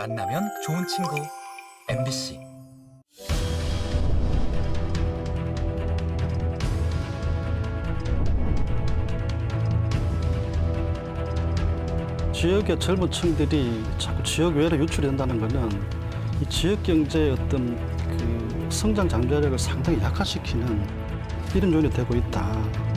만나면 좋은 친구 MBC. 지역의 젊은 층들이 자꾸 지역 외로 유출이 된다는 것은 이 지역 경제의 어떤 그 성장 잠재력을 상당히 약화시키는 이런 요인이 되고 있다.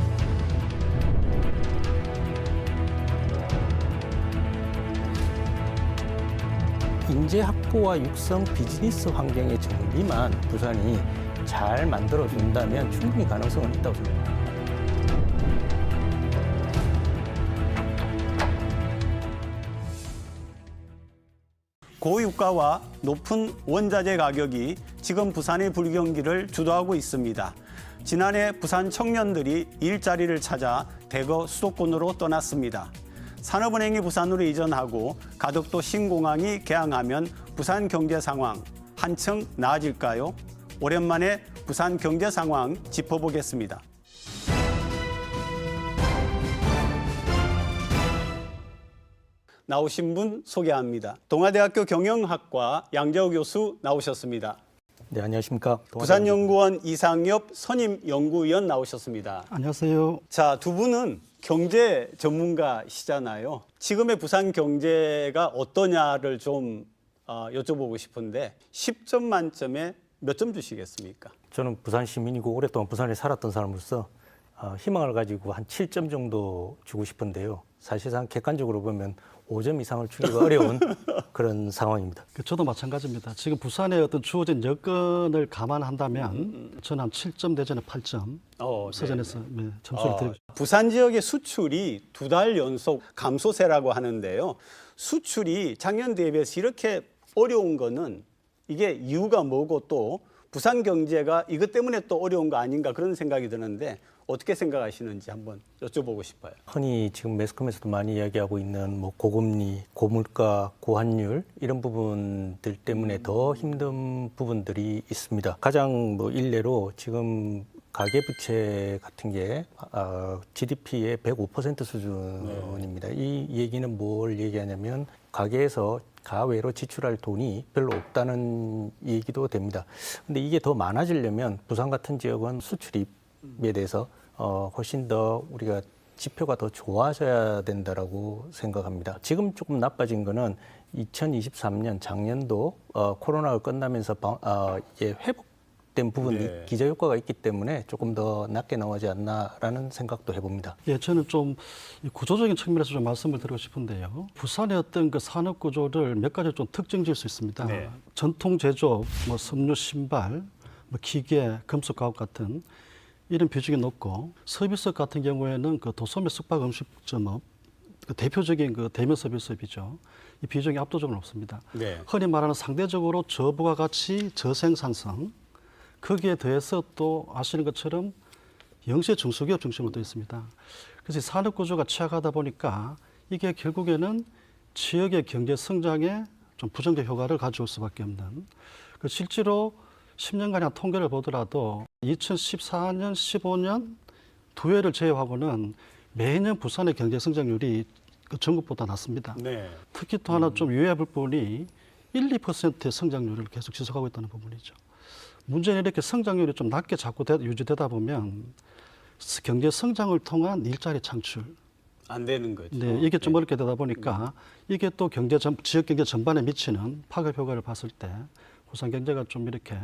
인재 확보와 육성 비즈니스 환경의 정비만 부산이 잘 만들어준다면 충분히 가능성은 있다고 생각합니다. 고유가와 높은 원자재 가격이 지금 부산의 불경기를 주도하고 있습니다. 지난해 부산 청년들이 일자리를 찾아 대거 수도권으로 떠났습니다. 산업은행이 부산으로 이전하고 가덕도 신공항이 개항하면 부산 경제 상황 한층 나아질까요? 오랜만에 부산 경제 상황 짚어보겠습니다. 나오신 분 소개합니다. 동아대학교 경영학과 양재호 교수 나오셨습니다. 네, 안녕하십니까. 부산연구원 이상엽 선임연구위원 나오셨습니다. 안녕하세요. 자, 두 분은 경제 전문가시잖아요. 지금의 부산 경제가 어떠냐를 좀 여쭤보고 싶은데 10점 만점에 몇 점 주시겠습니까? 저는 부산 시민이고 오랫동안 부산에 살았던 사람으로서 희망을 가지고 한 7점 정도 주고 싶은데요. 사실상 객관적으로 보면 5점 이상을 주기가 어려운 그런 상황입니다. 저도 마찬가지입니다. 지금 부산의 어떤 주어진 여건을 감안한다면 저는 한 7점 내지는 8점 서전에서 점수를 드리고 싶습니다. 부산 지역의 수출이 2달 연속 감소세라고 하는데요. 수출이 작년 대비해서 이렇게 어려운 거는 이게 이유가 뭐고 또 부산 경제가 이것 때문에 또 어려운 거 아닌가 그런 생각이 드는데 어떻게 생각하시는지 한번 여쭤보고 싶어요. 흔히 지금 매스컴에서도 많이 이야기하고 있는 뭐 고금리, 고물가, 고환율 이런 부분들 때문에 더 힘든 부분들이 있습니다. 가장 뭐 일례로 지금 가계부채 같은 게 GDP의 105% 수준입니다. 이 얘기는 뭘 얘기하냐면 가계에서 가외로 지출할 돈이 별로 없다는 얘기도 됩니다. 근데 이게 더 많아지려면 부산 같은 지역은 수출입에 대해서 훨씬 더 우리가 지표가 더 좋아져야 된다라고 생각합니다. 지금 조금 나빠진 거는 2023년 작년도 코로나가 끝나면서 회복된 부분이 기저 효과가 있기 때문에 조금 더 낮게 나오지 않나라는 생각도 해봅니다. 예, 저는 좀 구조적인 측면에서 좀 말씀을 드리고 싶은데요. 부산의 어떤 그 산업 구조를 몇 가지 좀 특징 지을 수 있습니다. 전통 제조업, 뭐 섬유, 신발, 뭐 기계, 금속 가옥 같은 이런 비중이 높고 서비스 같은 경우에는 그 도소매 숙박 음식점업 그 대표적인 그 대면 서비스업이죠. 이 비중이 압도적으로 높습니다. 흔히 말하는 상대적으로 저부가가치 저생산성 거기에 더해서 또 아시는 것처럼 영세 중소기업 중심으로 되어 있습니다. 그래서 산업 구조가 취약하다 보니까 이게 결국에는 지역의 경제 성장에 좀 부정적 효과를 가져올 수밖에 없는 실제로 10년간의 통계를 보더라도 2014년, 15년 두 해를 제외하고는 매년 부산의 경제 성장률이 전국보다 낮습니다. 특히 또 하나 좀 유의해야 할 부분이 1, 2%의 성장률을 계속 지속하고 있다는 부분이죠. 문제는 이렇게 성장률이 좀 낮게 자꾸 유지되다 보면 경제 성장을 통한 일자리 창출 안 되는 거죠. 이게 좀 어렵게 되다 보니까 이게 또 지역 경제 전반에 미치는 파급 효과를 봤을 때 부산 경제가 좀 이렇게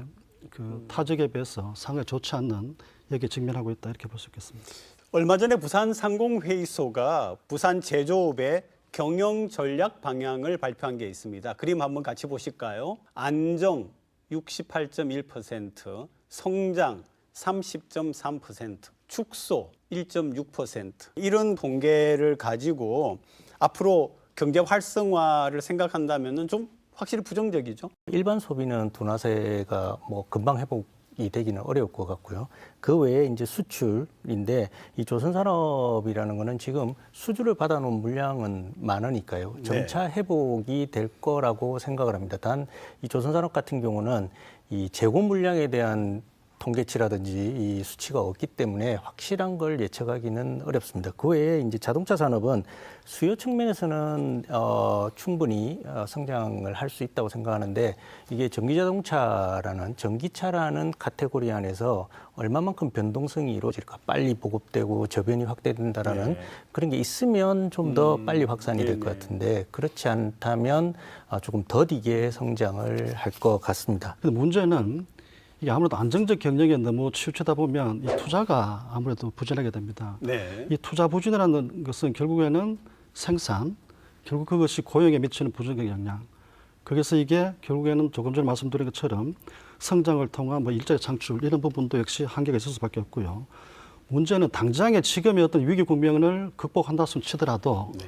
그 타지역에 비해서 상당히 좋지 않는 여기에 직면하고 있다 이렇게 볼 수 있겠습니다. 얼마 전에 부산 상공회의소가 부산 제조업의 경영 전략 방향을 발표한 게 있습니다. 그림 한번 같이 보실까요? 안정 68.1%, 성장 30.3%, 축소 1.6%. 이런 통계를 가지고 앞으로 경제 활성화를 생각한다면은 좀 확실히 부정적이죠. 일반 소비는 둔화세가 뭐 금방 회복이 되기는 어려울 것 같고요. 그 외에 이제 수출인데 이 조선산업이라는 거는 지금 수주를 받아놓은 물량은 많으니까요. 점차 회복이 될 거라고 생각을 합니다. 단 이 조선산업 같은 경우는 이 재고 물량에 대한 통계치라든지 이 수치가 없기 때문에 확실한 걸 예측하기는 어렵습니다. 그 외에 이제 자동차 산업은 수요 측면에서는 충분히 성장을 할 수 있다고 생각하는데 이게 전기차라는 카테고리 안에서 얼마만큼 변동성이 이루어질까, 빨리 보급되고 저변이 확대된다라는 네. 그런 게 있으면 좀 더 빨리 확산이 될 것 같은데 그렇지 않다면 조금 더디게 성장을 할 것 같습니다. 근데 문제는 이게 아무래도 안정적 경영에 너무 치우치다 보면 이 투자가 아무래도 부진하게 됩니다. 네. 이 투자 부진이라는 것은 결국에는 생산, 결국 그것이 고용에 미치는 부정적 영향. 그래서 이게 결국에는 조금 전에 말씀드린 것처럼 성장을 통한 뭐 일자리 창출 이런 부분도 역시 한계가 있을 수밖에 없고요. 문제는 당장의 지금의 어떤 위기 국면을 극복한다 치더라도 네.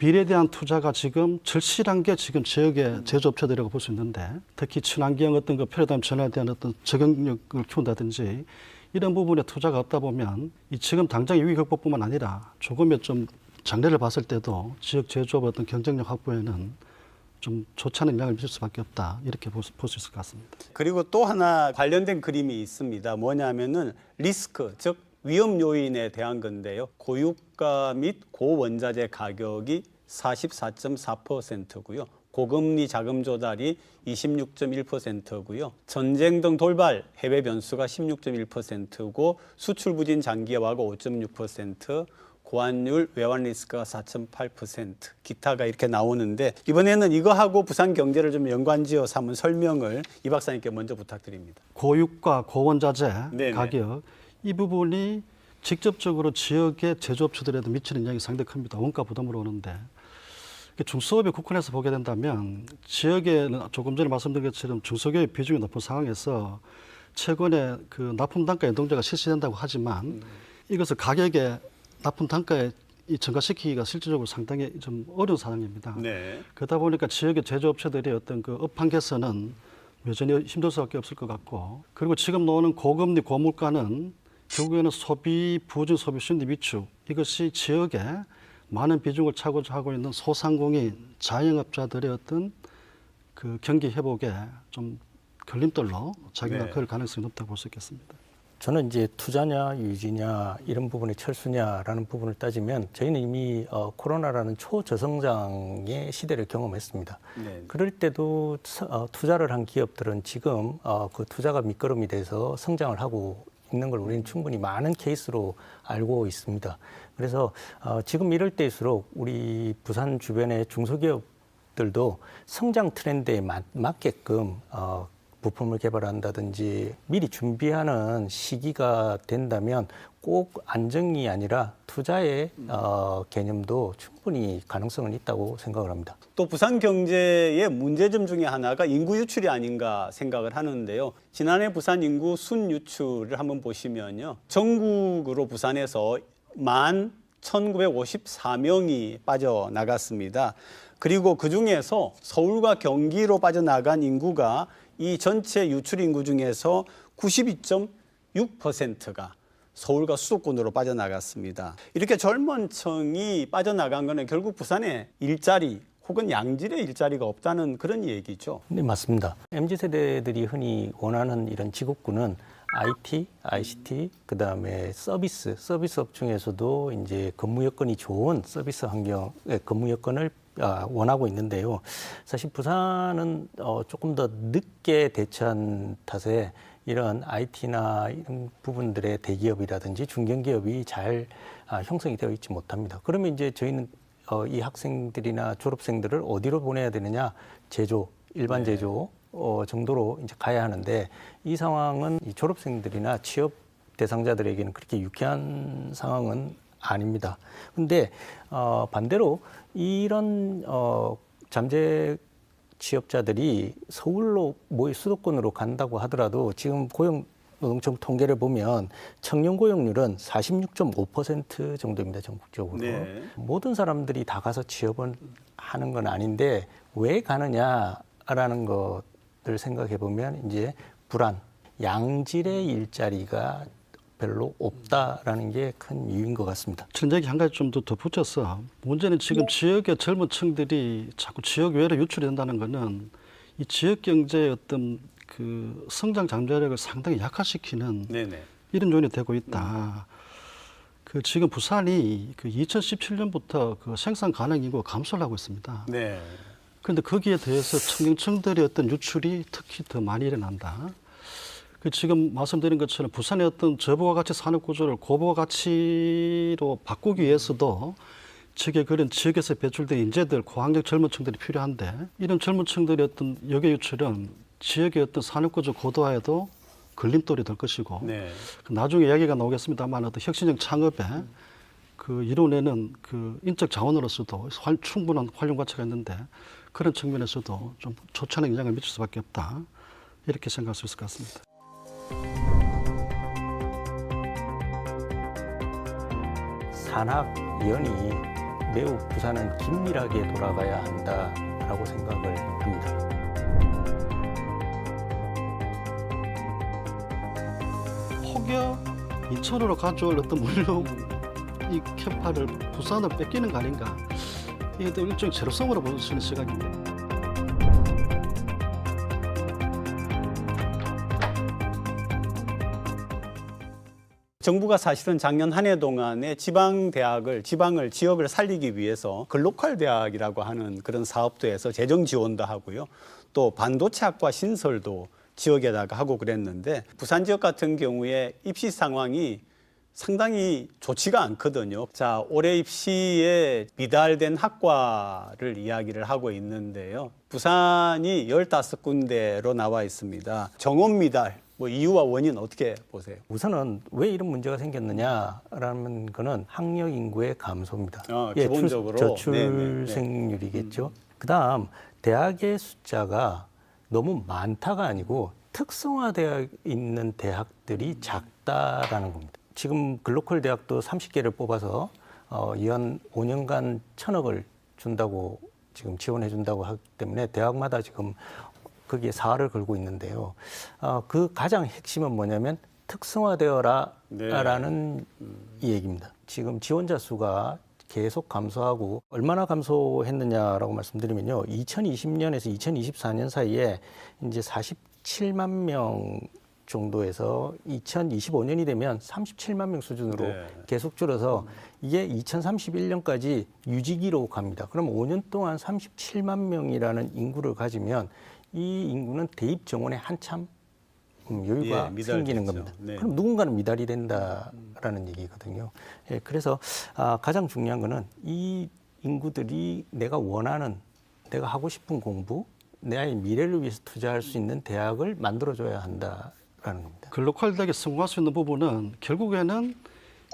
미래에 대한 투자가 지금 절실한 게 지금 지역의 제조업체들이라고 볼 수 있는데 특히 친환경 어떤 그 패러다임 전환에 대한 어떤 적응력을 키운다든지 이런 부분에 투자가 없다 보면 이 지금 당장의 위기 극복뿐만 아니라 조금의 좀 장래를 봤을 때도 지역 제조업 어떤 경쟁력 확보에는 좀 좋지 않은 영향을 미칠 수밖에 없다 이렇게 볼 수 있을 것 같습니다. 그리고 또 하나 관련된 그림이 있습니다. 뭐냐면은 리스크, 즉 위험 요인에 대한 건데요. 고유가 및 고원자재 가격이 44.4%고요. 고금리 자금 조달이 26.1%고요. 전쟁 등 돌발 해외 변수가 16.1%고 수출 부진 장기화가 5.6%, 고환율 외환 리스크가 4.8%, 기타가 이렇게 나오는데 이번에는 이거하고 부산 경제를 좀 연관지어서 한번 설명을 이 박사님께 먼저 부탁드립니다. 고유가 고원자재 네네. 가격 이 부분이 직접적으로 지역의 제조업체들에도 미치는 영향이 상당히 큽니다. 원가 부담으로 오는데 중소기업에 국한해서 보게 된다면 지역에는 조금 전에 말씀드린 것처럼 중소기업의 비중이 높은 상황에서 최근에 그 납품 단가 연동제가 실시된다고 하지만 이것을 가격에 납품 단가에 증가시키기가 실질적으로 상당히 좀 어려운 상황입니다. 네. 그러다 보니까 지역의 제조업체들의 어떤 그 업황 개선은 여전히 힘들 수밖에 없을 것 같고 그리고 지금 나오는 고금리 고물가는 결국에는 소비 부진 소비 심리 위축 이것이 지역에 많은 비중을 차고자 하고 있는 소상공인 자영업자들의 어떤 그 경기 회복에 좀 걸림돌로 작용할 네. 가능성이 높다고 볼 수 있겠습니다. 저는 이제 투자냐 유지냐 이런 부분의 철수냐라는 부분을 따지면 저희는 이미 코로나라는 초저성장의 시대를 경험했습니다. 네. 그럴 때도 투자를 한 기업들은 지금 그 투자가 밑거름이 돼서 성장을 하고 있는 걸 우리는 충분히 많은 케이스로 알고 있습니다. 그래서 지금 이럴 때일수록 우리 부산 주변의 중소기업들도 성장 트렌드에 맞게끔 부품을 개발한다든지 미리 준비하는 시기가 된다면 꼭 안정이 아니라 투자의 개념도 충분히 가능성은 있다고 생각을 합니다. 또 부산 경제의 문제점 중에 하나가 인구 유출이 아닌가 생각을 하는데요. 지난해 부산 인구 순 유출을 한번 보시면요. 전국으로 부산에서 11,954명이 빠져나갔습니다. 그리고 그중에서 서울과 경기로 빠져나간 인구가 이 전체 유출 인구 중에서 92.6%가 서울과 수도권으로 빠져나갔습니다. 이렇게 젊은 층이 빠져나간 거는 결국 부산에 일자리 혹은 양질의 일자리가 없다는 그런 얘기죠. 네, 맞습니다. MZ세대들이 흔히 원하는 이런 직업군은 IT, ICT, 그다음에 서비스업 중에서도 이제 근무 여건이 좋은 서비스 환경의 근무 여건을 원하고 있는데요. 사실 부산은 조금 더 늦게 대처한 탓에 이런 IT나 이런 부분들의 대기업이라든지 중견기업이 잘 형성이 되어 있지 못합니다. 그러면 이제 저희는 이 학생들이나 졸업생들을 어디로 보내야 되느냐? 제조, 일반 제조 정도로 이제 가야 하는데 이 상황은 이 졸업생들이나 취업 대상자들에게는 그렇게 유쾌한 상황은 아닙니다. 근데 반대로 이런 잠재 취업자들이 서울로 수도권으로 간다고 하더라도 지금 고용노동청 통계를 보면 청년 고용률은 46.5% 정도입니다. 전국적으로. 네. 모든 사람들이 다 가서 취업을 하는 건 아닌데 왜 가느냐라는 것을 생각해 보면 이제 불안, 양질의 일자리가 별로 없다라는 게 큰 이유인 것 같습니다. 전쟁이 한 가지 좀 더 덧붙여서 문제는 지금 지역의 젊은 층들이 자꾸 지역 외로 유출이 된다는 것은 이 지역 경제의 어떤 그 성장 잠재력을 상당히 약화시키는 네네. 이런 요인이 되고 있다. 그 지금 부산이 그 2017년부터 그 생산 가능 인구가 감소를 하고 있습니다. 네. 그런데 거기에 대해서 청년층들의 어떤 유출이 특히 더 많이 일어난다. 그 지금 말씀드린 것처럼 부산의 어떤 저부가 가치 산업 구조를 고부가 가치로 바꾸기 위해서도 지역에 그런 지역에서 배출된 인재들, 고학력 젊은 층들이 필요한데 이런 젊은 층들의 어떤 역의 유출은 지역의 어떤 산업 구조 고도화에도 걸림돌이 될 것이고 네. 나중에 이야기가 나오겠습니다만 어떤 혁신적 창업에 그 이론에는 그 인적 자원으로서도 충분한 활용 가치가 있는데 그런 측면에서도 좀 좋지 않은 영향을 미칠 수밖에 없다. 이렇게 생각할 수 있을 것 같습니다. 산학연이 매우 부산은 긴밀하게 돌아가야 한다라고 생각을 합니다. 혹여 인천으로 가져올 어떤 물류 이 캐파를 부산을 뺏기는 거 아닌가? 이게 또 일종의 제로섬으로 볼 수 있는 시각입니다. 정부가 사실은 작년 한 해 동안에 지역을 살리기 위해서 글로컬 대학이라고 하는 그런 사업도 해서 재정 지원도 하고요. 또 반도체학과 신설도 지역에다가 하고 그랬는데 부산 지역 같은 경우에 입시 상황이 상당히 좋지가 않거든요. 자, 올해 입시에 미달된 학과를 이야기를 하고 있는데요. 부산이 15군데로 나와 있습니다. 정원 미달, 뭐 이유와 원인 어떻게 보세요? 우선은 왜 이런 문제가 생겼느냐라는 거는 학력 인구의 감소입니다. 기본적으로 저출생률이겠죠. 그다음 대학의 숫자가 너무 많다가 아니고 특성화되어 있는 대학들이 작다라는 겁니다. 지금 글로컬 대학도 30개를 뽑아서 연 5년간 1,000억을 준다고 지금 지원해 준다고 하기 때문에 대학마다 지금 거기에 사활을 걸고 있는데요. 그 가장 핵심은 뭐냐면 특성화되어라라는 이 얘기입니다. 지금 지원자 수가 계속 감소하고 얼마나 감소했느냐라고 말씀드리면요. 2020년에서 2024년 사이에 이제 47만 명 정도에서 2025년이 되면 37만 명 수준으로 계속 줄어서 이게 2031년까지 유지기로 갑니다. 그럼 5년 동안 37만 명이라는 인구를 가지면 이 인구는 대입 정원에 한참 여유가 생기는 겁니다. 그럼 누군가는 미달이 된다라는 얘기거든요. 그래서 가장 중요한 거는 이 인구들이 내가 원하는, 내가 하고 싶은 공부, 내 아이의 미래를 위해서 투자할 수 있는 대학을 만들어줘야 한다라는 겁니다. 글로컬 대학에 성공할 수 있는 부분은 결국에는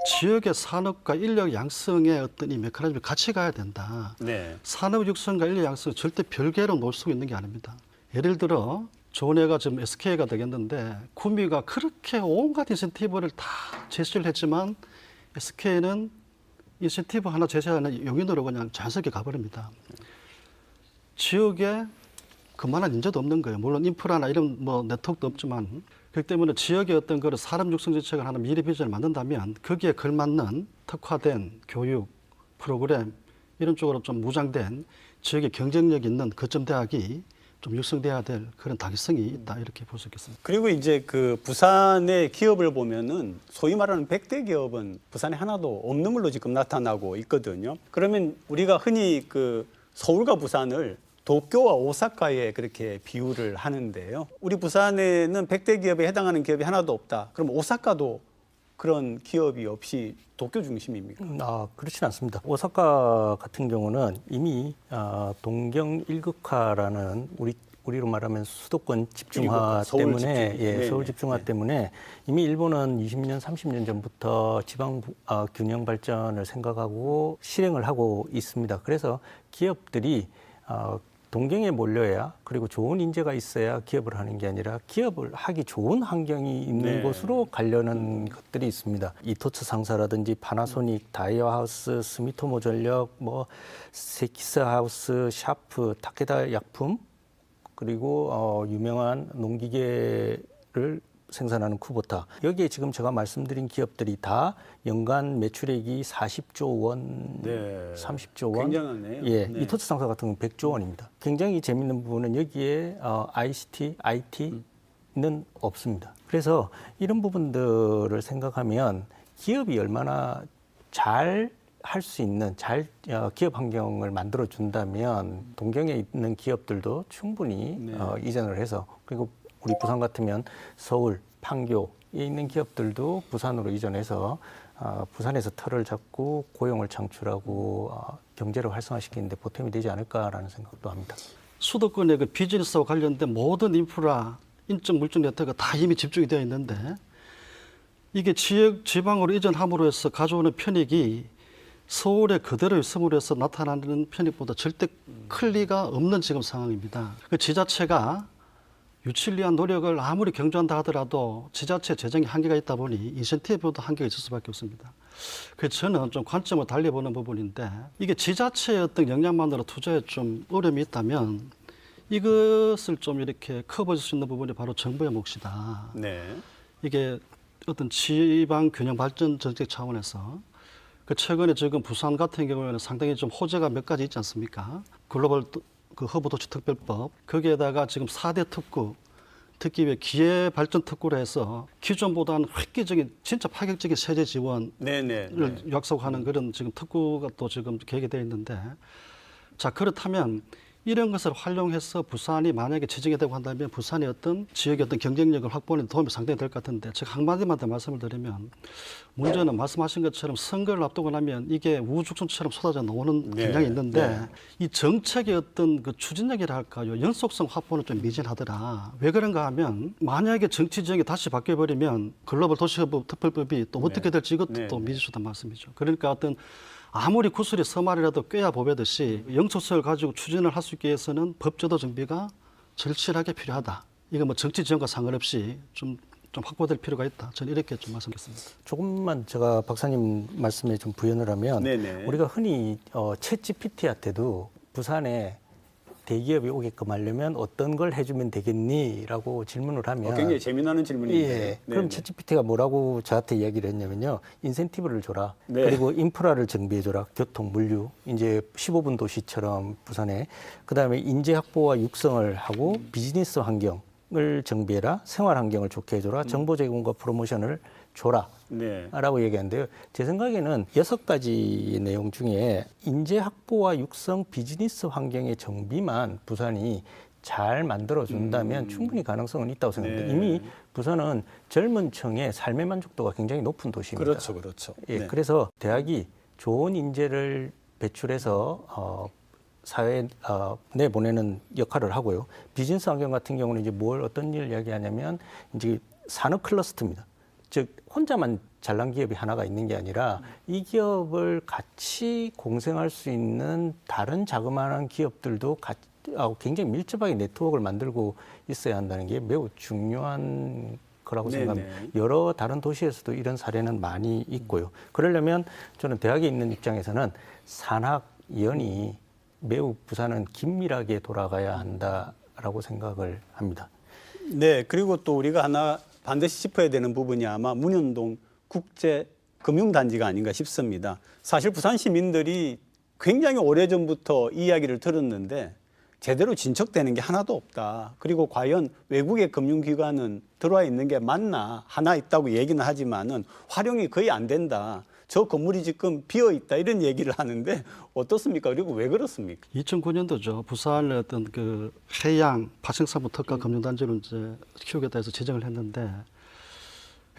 지역의 산업과 인력 양성의 어떤 이 메커니즘이 같이 가야 된다. 산업 육성과 인력 양성은 절대 별개로 놓을 수 있는 게 아닙니다. 예를 들어 좋은 애가 지금 SK가 되겠는데 구미가 그렇게 온갖 인센티브를 다 제시를 했지만 SK는 인센티브 하나 제시하는 용인으로 그냥 자연스럽게 가버립니다. 지역에 그만한 인재도 없는 거예요. 물론 인프라나 이런 뭐 네트워크도 없지만 그렇기 때문에 지역의 어떤 그런 사람 육성 정책을 하나 미래 비전을 만든다면 거기에 걸맞는 특화된 교육 프로그램 이런 쪽으로 좀 무장된 지역의 경쟁력 있는 거점 대학이 좀 육성돼야 될 그런 당위성이 있다 이렇게 볼 수 있겠습니다. 그리고 이제 그 부산의 기업을 보면은 소위 말하는 100대 기업은 부산에 하나도 없는 걸로 지금 나타나고 있거든요. 그러면 우리가 흔히 그 서울과 부산을 도쿄와 오사카에 그렇게 비유를 하는데요. 우리 부산에는 100대 기업에 해당하는 기업이 하나도 없다. 그럼 오사카도 그런 기업이 없이 도쿄 중심입니까? 그렇진 않습니다. 오사카 같은 경우는 이미 동경 1극화라는 우리로 말하면 수도권 집중화 때문에 서울 집중화 때문에 이미 일본은 20년, 30년 전부터 지방 균형 발전을 생각하고 실행을 하고 있습니다. 그래서 기업들이 동경에 몰려야 그리고 좋은 인재가 있어야 기업을 하는 게 아니라 기업을 하기 좋은 환경이 있는 곳으로 가려는 것들이 있습니다. 이토츠 상사라든지 파나소닉, 다이어하우스, 스미토모 전력, 뭐 세키스 하우스, 샤프, 타케다 약품 그리고 유명한 농기계를 생산하는 쿠보타. 여기에 지금 제가 말씀드린 기업들이 다 연간 매출액이 40조 원, 30조 원. 굉장하네요. 이토츠 상사 같은 경우는 100조 원입니다. 굉장히 재밌는 부분은 여기에 ICT, IT 수는 없습니다. 그래서 이런 부분들을 생각하면 기업이 얼마나 잘 할 수 있는 기업 환경을 만들어 준다면 동경에 있는 기업들도 충분히 이전을 해서, 그리고 우리 부산 같으면 서울, 판교에 있는 기업들도 부산으로 이전해서 부산에서 틀을 잡고 고용을 창출하고 경제를 활성화시키는데 보탬이 되지 않을까라는 생각도 합니다. 수도권의 그 비즈니스와 관련된 모든 인프라, 인적 물적 네트워크가 다 이미 집중이 되어 있는데 이게 지방으로 이전함으로 해서 가져오는 편익이 서울에 그대로 있음으로 해서 나타나는 편익보다 절대 클 리가 없는 지금 상황입니다. 그 지자체가 유치를 위한 노력을 아무리 경주한다 하더라도 지자체 재정에 한계가 있다 보니 인센티브도 한계가 있을 수밖에 없습니다. 그래서 저는 좀 관점을 달리 보는 부분인데, 이게 지자체의 어떤 역량만으로 투자에 좀 어려움이 있다면 이것을 좀 이렇게 커버할 수 있는 부분이 바로 정부의 몫이다. 네. 이게 어떤 지방 균형 발전 정책 차원에서 그 최근에 지금 부산 같은 경우에는 상당히 좀 호재가 몇 가지 있지 않습니까? 글로벌 그 허브 도시 특별법, 거기에다가 지금 4대 특구, 특히 왜 기회 발전 특구로 해서 기존보다는 획기적인 진짜 파격적인 세제 지원을 약속하는 그런 지금 특구가 또 지금 계획이 되어 있는데, 자, 그렇다면 이런 것을 활용해서 부산이 만약에 지정이 되고 한다면 부산의 어떤 지역의 어떤 경쟁력을 확보하는 데 도움이 상당히 될 것 같은데, 제가 한마디만 더 말씀을 드리면 문제는 말씀하신 것처럼 선거를 앞두고 나면 이게 우후죽순처럼 쏟아져 나오는 경향이 있는데 이 정책의 어떤 그 추진력이라 할까요? 연속성 확보는 좀 미진하더라. 왜 그런가 하면 만약에 정치 지형이 다시 바뀌어버리면 글로벌 도시허브 특별법이 또 어떻게 될지 이것도 또 미지수단 말씀이죠. 그러니까 어떤 아무리 구슬이 서말이라도 꿰야 보배듯이 영속성을 가지고 추진을 할 수 있기 위해서는 법제도 정비가 절실하게 필요하다. 이거 뭐 정치 지형과 상관없이 좀 확보될 필요가 있다. 저는 이렇게 좀 말씀드렸습니다. 조금만 제가 박사님 말씀에 좀 부연을 하면, 우리가 흔히 챗 GPT한테도 부산에 대기업이 오게끔 하려면 어떤 걸 해주면 되겠니?라고 질문을 하면 굉장히 재미나는 질문이에요. 예, 그럼 챗GPT가 뭐라고 저한테 이야기를 했냐면요. 인센티브를 줘라. 그리고 인프라를 정비해줘라. 교통, 물류. 이제 15분 도시처럼 부산에. 그다음에 인재 확보와 육성을 하고 비즈니스 환경을 정비해라. 생활 환경을 좋게 해줘라. 정보 제공과 프로모션을 줘라. 라고 얘기하는데요. 제 생각에는 6가지 내용 중에 인재 확보와 육성, 비즈니스 환경의 정비만 부산이 잘 만들어준다면 충분히 가능성은 있다고 생각합니다. 이미 부산은 젊은 층의 삶의 만족도가 굉장히 높은 도시입니다. 그렇죠. 예, 그래서 대학이 좋은 인재를 배출해서 사회에 내보내는 역할을 하고요. 비즈니스 환경 같은 경우는 이제 어떤 일을 이야기하냐면 이제 산업 클러스터입니다. 즉 혼자만 잘난 기업이 하나가 있는 게 아니라 이 기업을 같이 공생할 수 있는 다른 자그마한 기업들도 굉장히 밀접하게 네트워크를 만들고 있어야 한다는 게 매우 중요한 거라고 생각합니다. 여러 다른 도시에서도 이런 사례는 많이 있고요. 그러려면 저는 대학에 있는 입장에서는 산학연이 매우 부산은 긴밀하게 돌아가야 한다라고 생각을 합니다. 네, 그리고 또 우리가 하나 반드시 짚어야 되는 부분이 아마 문현동 국제금융단지가 아닌가 싶습니다. 사실 부산 시민들이 굉장히 오래전부터 이야기를 들었는데 제대로 진척되는 게 하나도 없다. 그리고 과연 외국의 금융기관은 들어와 있는 게 맞나? 하나 있다고 얘기는 하지만은 활용이 거의 안 된다. 저 건물이 지금 비어 있다 이런 얘기를 하는데 어떻습니까? 그리고 왜 그렇습니까? 2009년도죠. 부산의 어떤 그 해양 파생사무 특화 금융단지로 이제 키우겠다 해서 지정을 했는데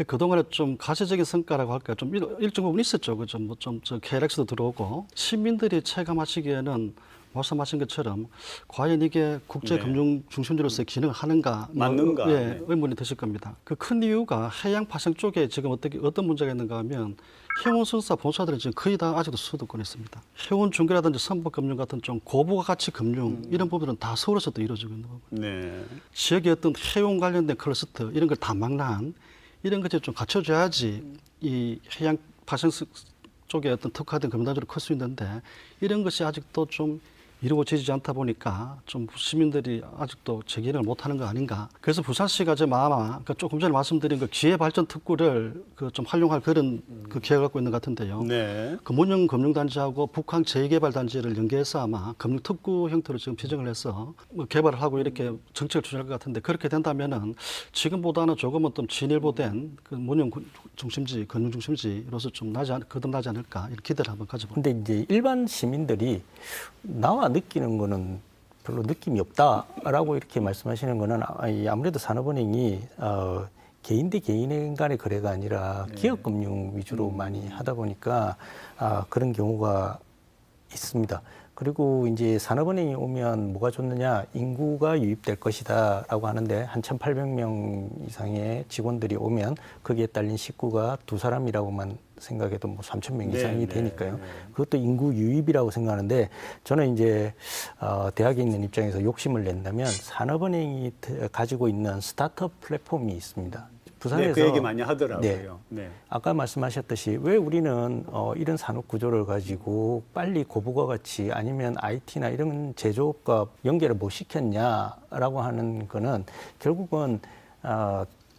그동안에 좀 가시적인 성과라고 할까요? 좀 일정 부분 있었죠. 그죠? 저 KLX도 들어오고 시민들이 체감하시기에는 말씀하신 것처럼 과연 이게 국제금융 중심지로서의 기능을 하는가, 맞는가? 의문이 드실 겁니다. 그 큰 이유가 해양 파생 쪽에 지금 어떤 문제가 있는가 하면 해운순사 본사들은 지금 거의 다 아직도 수도권에 있습니다. 해운중개라든지 선박금융 같은 좀 고부가 가치 금융 이런 부분은 다 서울에서 또 이루어지고 있는 거고요. 지역의 어떤 해운 관련된 클러스터 이런 걸 다 망라한 이런 것들이 좀 갖춰져야지 이 해양 파생 쪽에 어떤 특화된 금융단지로 클 수 있는데 이런 것이 아직도 좀 이루어지지 않다 보니까 좀 시민들이 아직도 제기를 못하는 거 아닌가. 그래서 부산시가 지금 아마 조금 전에 말씀드린 그 기회발전 특구를 좀 활용할 그런 그 계획을 갖고 있는 것 같은데요. 네. 그 문영 금융단지하고 북한 제2개발단지를 연계해서 아마 금융특구 형태로 지금 지정을 해서 뭐 개발을 하고 이렇게 정책을 추진할 것 같은데 그렇게 된다면은 지금보다는 조금은 좀 진일보된 그 문영 중심지, 금융중심지로서 좀 거듭나지 않을까 이런 기대를 한번 가져봅니다. 근데 이제 일반 시민들이 나와 느끼는 거는 별로 느낌이 없다라고 이렇게 말씀하시는 거는 아무래도 산업은행이 개인 대 개인 간의 거래가 아니라 기업 금융 위주로 많이 하다 보니까 그런 경우가 있습니다. 그리고 이제 산업은행이 오면 뭐가 좋느냐, 인구가 유입될 것이다라고 하는데 한 1,800명 이상의 직원들이 오면 거기에 딸린 식구가 2사람이라고만 생각해도 뭐 3,000명 이상이 되니까요. 그것도 인구 유입이라고 생각하는데 저는 이제 대학에 있는 입장에서 욕심을 낸다면 산업은행이 가지고 있는 스타트업 플랫폼이 있습니다. 부산에서 그 얘기 많이 하더라고요. 네. 아까 말씀하셨듯이 왜 우리는 이런 산업 구조를 가지고 빨리 고부가 같이 아니면 IT나 이런 제조업과 연결을 못 시켰냐라고 하는 거는 결국은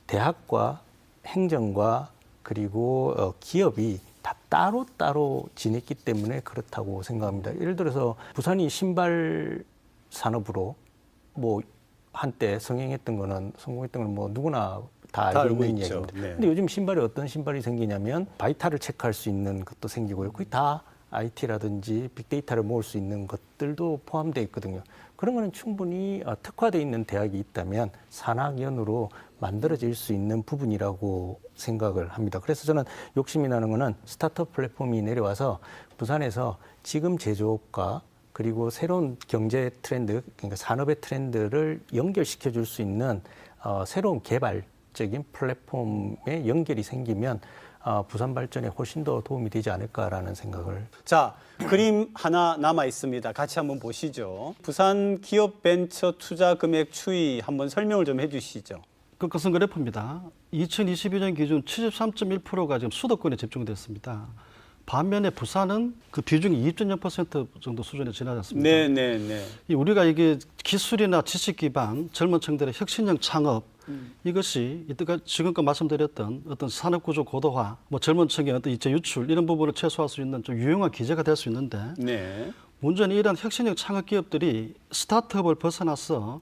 대학과 행정과 그리고 기업이 다 따로따로 지냈기 때문에 그렇다고 생각합니다. 예를 들어서 부산이 신발 산업으로 뭐 한때 성공했던 거는 뭐 누구나 다 알고 있는 이야기입니다. 네. 근데 요즘 신발이 어떤 신발이 생기냐면 바이탈을 체크할 수 있는 것도 생기고요. 그게 다 IT라든지 빅데이터를 모을 수 있는 것들도 포함되어 있거든요. 그런 거는 충분히 특화되어 있는 대학이 있다면 산학연으로 만들어질 수 있는 부분이라고 생각을 합니다. 그래서 저는 욕심이 나는 거는 스타트업 플랫폼이 내려와서 부산에서 지금 제조업과 그리고 새로운 경제 트렌드, 그러니까 산업의 트렌드를 연결시켜 줄 수 있는 새로운 개발적인 플랫폼의 연결이 생기면 부산 발전에 훨씬 더 도움이 되지 않을까라는 생각을. 자, 그림 하나 남아 있습니다. 같이 한번 보시죠. 부산 기업 벤처 투자 금액 추이 한번 설명을 좀 해주시죠. 그것은 그래프입니다. 2022년 기준 73.1%가 지금 수도권에 집중됐습니다. 반면에 부산은 그 비중이 2.0% 정도 수준에 지나졌습니다. 네. 우리가 이게 기술이나 지식 기반 젊은 층들의 혁신형 창업 이것이 이때가 지금껏 말씀드렸던 어떤 산업 구조 고도화, 뭐 젊은 층의 어떤 이체 유출 이런 부분을 최소화할 수 있는 좀 유용한 기제가 될 수 있는데 네. 문제는 이런 혁신형 창업 기업들이 스타트업을 벗어나서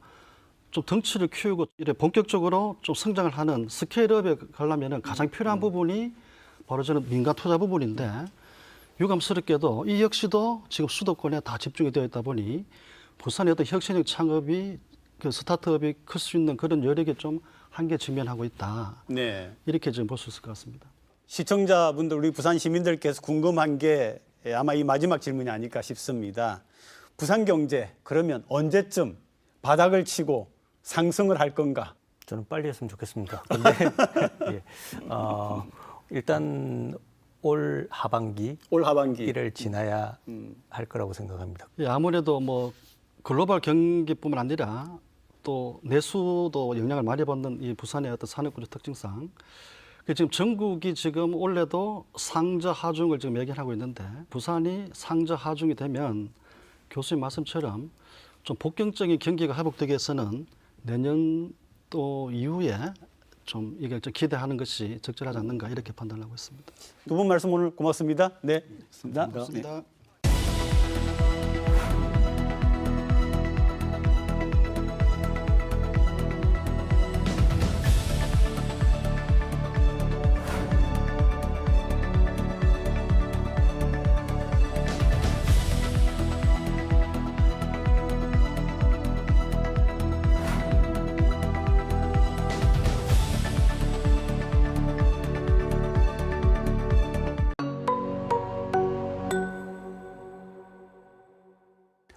좀 덩치를 키우고 이래 본격적으로 좀 성장을 하는 스케일업에 가려면은 가장 필요한 부분이 바로 저는 민간 투자 부분인데 유감스럽게도 이 역시도 지금 수도권에 다 집중이 되어 있다 보니 부산의 어떤 혁신형 창업이 그 스타트업이 클 수 있는 그런 여력에 좀 한계 직면하고 있다. 네. 이렇게 좀 볼 수 있을 것 같습니다. 시청자분들, 우리 부산 시민들께서 궁금한 게 아마 이 마지막 질문이 아닐까 싶습니다. 부산 경제 그러면 언제쯤 바닥을 치고 상승을 할 건가? 저는 빨리 했으면 좋겠습니다. 근데 예, 일단 올 하반기를 지나야 할 거라고 생각합니다. 예, 아무래도 뭐 글로벌 경기뿐만 아니라 또 내수도 영향을 많이 받는 이 부산의 어떤 산업구조 특징상 지금 전국이 지금 올해도 상저 하중을 지금 얘기하고 있는데 부산이 상저 하중이 되면 교수님 말씀처럼 좀 복경적인 경기가 회복되기 위해서는 내년 또 이후에 좀 이게 좀 기대하는 것이 적절하지 않는가 이렇게 판단하고 있습니다. 두 분 말씀 오늘 고맙습니다. 네, 고맙습니다. 고맙습니다.